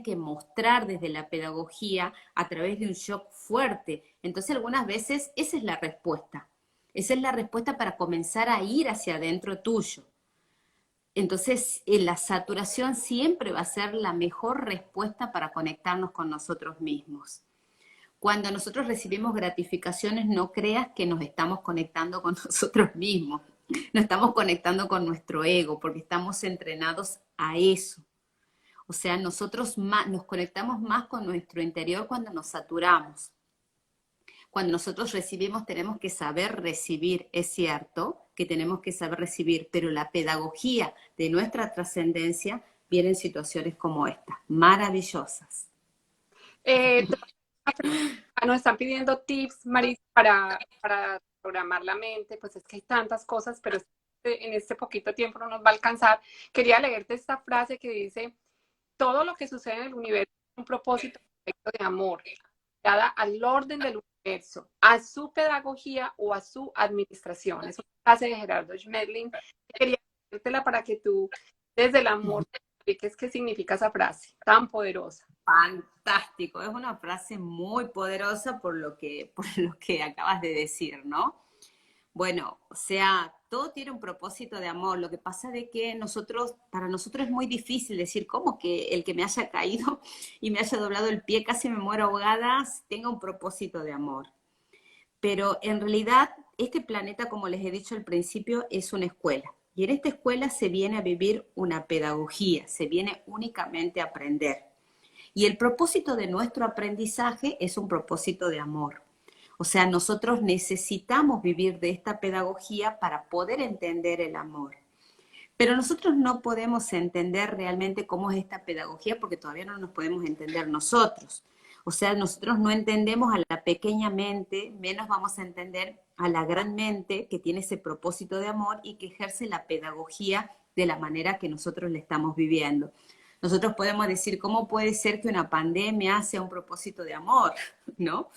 que mostrar desde la pedagogía a través de un shock fuerte. Entonces, algunas veces esa es la respuesta. Esa es la respuesta para comenzar a ir hacia adentro tuyo. Entonces, la saturación siempre va a ser la mejor respuesta para conectarnos con nosotros mismos. Cuando nosotros recibimos gratificaciones, no creas que nos estamos conectando con nosotros mismos. Nos estamos conectando con nuestro ego, porque estamos entrenados a eso. O sea, nosotros nos conectamos más con nuestro interior cuando nos saturamos. Cuando nosotros recibimos tenemos que saber recibir, es cierto que tenemos que saber recibir, pero la pedagogía de nuestra trascendencia viene en situaciones como esta, maravillosas. Eh, Nos están pidiendo tips, Maris, para programar la mente. Pues es que hay tantas cosas, pero en este poquito tiempo no nos va a alcanzar. Quería leerte esta frase que dice, todo lo que sucede en el universo es un propósito perfecto de amor, dada al orden del universo, a su pedagogía o a su administración. Es una frase de Gerardo Schmedlin. Quería leértela para que tú, desde el amor, expliques qué significa esa frase tan poderosa. Fantástico, es una frase muy poderosa por lo que acabas de decir, ¿no? Bueno, o sea, todo tiene un propósito de amor. Lo que pasa es que para nosotros es muy difícil decir cómo que el que me haya caído y me haya doblado el pie, casi me muero ahogada, tenga un propósito de amor. Pero en realidad, este planeta, como les he dicho al principio, es una escuela. Y en esta escuela se viene a vivir una pedagogía, se viene únicamente a aprender. Y el propósito de nuestro aprendizaje es un propósito de amor. O sea, nosotros necesitamos vivir de esta pedagogía para poder entender el amor. Pero nosotros no podemos entender realmente cómo es esta pedagogía porque todavía no nos podemos entender nosotros. O sea, nosotros no entendemos a la pequeña mente, menos vamos a entender a la gran mente que tiene ese propósito de amor y que ejerce la pedagogía de la manera que nosotros le estamos viviendo. Nosotros podemos decir, ¿cómo puede ser que una pandemia sea un propósito de amor? ¿No?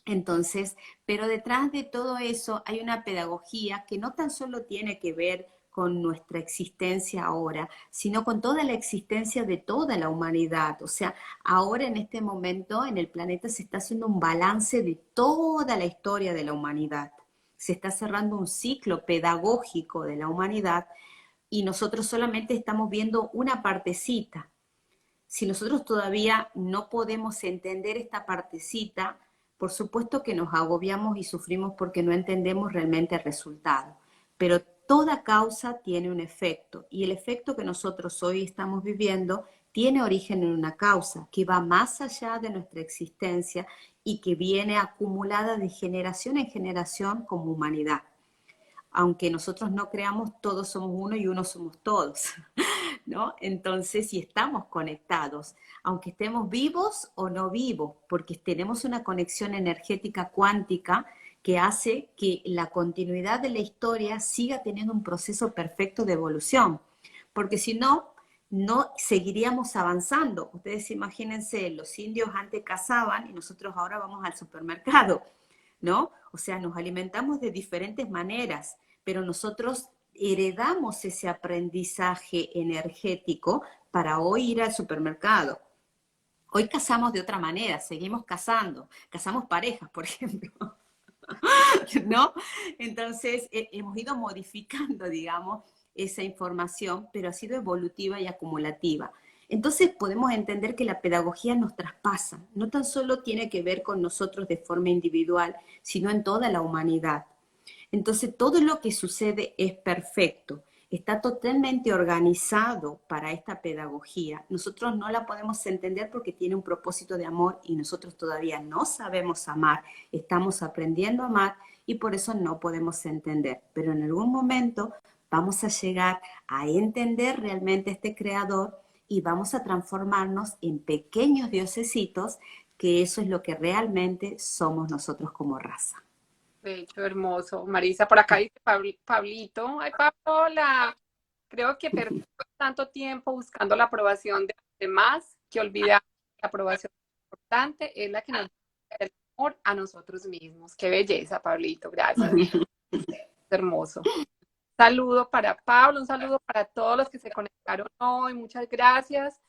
Entonces, pero detrás de todo eso hay una pedagogía que no tan solo tiene que ver con nuestra existencia ahora, sino con toda la existencia de toda la humanidad. O sea, ahora en este momento en el planeta se está haciendo un balance de toda la historia de la humanidad. Se está cerrando un ciclo pedagógico de la humanidad y nosotros solamente estamos viendo una partecita. Si nosotros todavía no podemos entender esta partecita, por supuesto que nos agobiamos y sufrimos porque no entendemos realmente el resultado. Pero toda causa tiene un efecto y el efecto que nosotros hoy estamos viviendo tiene origen en una causa que va más allá de nuestra existencia y que viene acumulada de generación en generación como humanidad. Aunque nosotros no creamos, todos somos uno y uno somos todos. ¿No? Entonces, si estamos conectados, aunque estemos vivos o no vivos, porque tenemos una conexión energética cuántica que hace que la continuidad de la historia siga teniendo un proceso perfecto de evolución, porque si no, no seguiríamos avanzando. Ustedes imagínense, los indios antes cazaban y nosotros ahora vamos al supermercado, ¿no? O sea, nos alimentamos de diferentes maneras, pero nosotros heredamos ese aprendizaje energético para hoy ir al supermercado. Hoy cazamos de otra manera, seguimos cazando, cazamos parejas, por ejemplo, ¿no? Entonces, hemos ido modificando, digamos, esa información, pero ha sido evolutiva y acumulativa. Entonces podemos entender que la pedagogía nos traspasa, no tan solo tiene que ver con nosotros de forma individual, sino en toda la humanidad. Entonces, todo lo que sucede es perfecto, está totalmente organizado para esta pedagogía. Nosotros no la podemos entender porque tiene un propósito de amor y nosotros todavía no sabemos amar, estamos aprendiendo a amar y por eso no podemos entender. Pero en algún momento vamos a llegar a entender realmente este creador y vamos a transformarnos en pequeños diosesitos, que eso es lo que realmente somos nosotros como raza. De hecho, hermoso. Marisa, por acá dice Pablito. Ay, Paola, creo que perdimos tanto tiempo buscando la aprobación de los demás que olvidamos que la aprobación importante es la que nos da el amor a nosotros mismos. Qué belleza, Pablito. Gracias. Hermoso. Saludo para Pablo, un saludo para todos los que se conectaron hoy. Muchas gracias.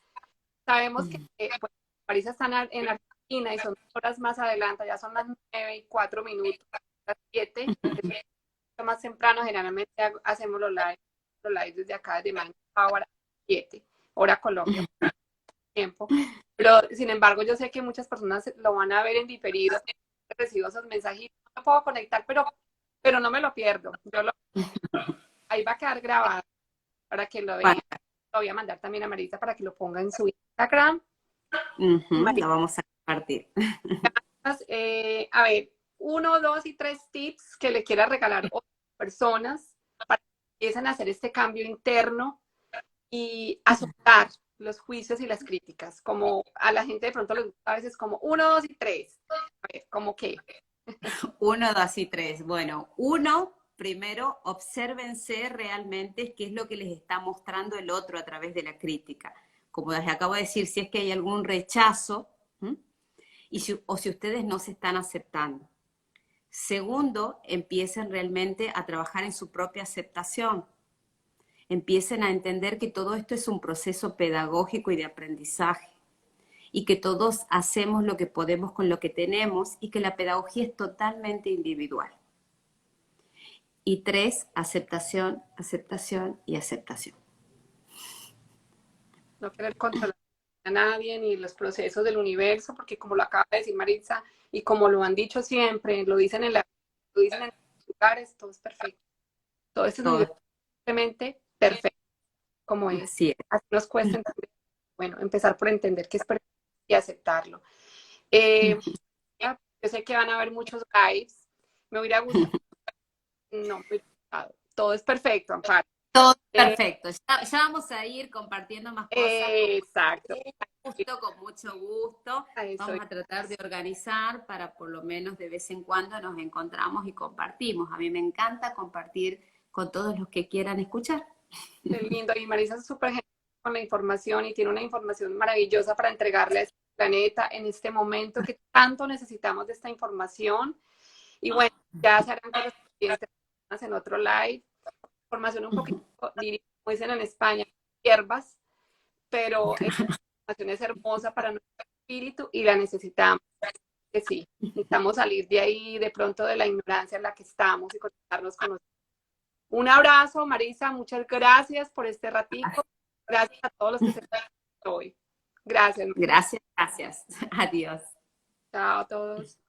Sabemos que pues, Marisa está en Argentina y son horas más adelante, ya son las 9:04, las 7, más temprano. Generalmente hacemos los live desde acá, desde Manpower, 7, hora Colombia, tiempo. Pero sin embargo, yo sé que muchas personas lo van a ver en diferido, recibo esos mensajitos, no me puedo conectar, pero no me lo pierdo. Ahí va a quedar grabado para que lo vean. Lo voy a mandar también a Marisa para que lo ponga en su Instagram. Lo vamos a compartir. A ver, 1, 2 y 3 tips que le quiera regalar a otras personas para que empiecen a hacer este cambio interno y a soltar los juicios y las críticas. Como a la gente de pronto les gusta a veces como 1, 2 y 3. A ver, ¿cómo qué? 1, 2 y 3. Bueno, 1, primero, obsérvense realmente qué es lo que les está mostrando el otro a través de la crítica. Como les acabo de decir, si es que hay algún rechazo, o si ustedes no se están aceptando. Segundo, empiecen realmente a trabajar en su propia aceptación. Empiecen a entender que todo esto es un proceso pedagógico y de aprendizaje y que todos hacemos lo que podemos con lo que tenemos y que la pedagogía es totalmente individual. Y 3, aceptación, aceptación y aceptación. No querer controlar a nadie ni los procesos del universo, porque como lo acaba de decir Maritza, y como lo han dicho siempre, lo dicen en los lugares, todo es perfecto. Todo es simplemente perfecto, como es. Así es. Así nos cuesta entender, bueno, empezar por entender que es perfecto y aceptarlo. Yo sé que van a haber muchos lives. Me hubiera gustado. No, me hubiera gustado. Todo es perfecto, Amparo. Todo perfecto. Ya vamos a ir compartiendo más cosas. Exacto. Con mucho gusto. Vamos a tratar de organizar para por lo menos de vez en cuando nos encontramos y compartimos. A mí me encanta compartir con todos los que quieran escuchar. Qué lindo. Y Marisa es súper genial con la información y tiene una información maravillosa para entregarle a este planeta en este momento que tanto necesitamos de esta información. Y bueno, ya se harán correspondientes en otro live. Información un poquito, diría, como dicen en España, hierbas, pero esta información es hermosa para nuestro espíritu y la necesitamos. Que sí, necesitamos salir de ahí, de pronto de la ignorancia en la que estamos y conectarnos con nosotros. Un abrazo, Marisa, muchas gracias por este ratico. Gracias a todos los que se conectaron hoy. Gracias. Gracias, gracias. Adiós. Chao a todos.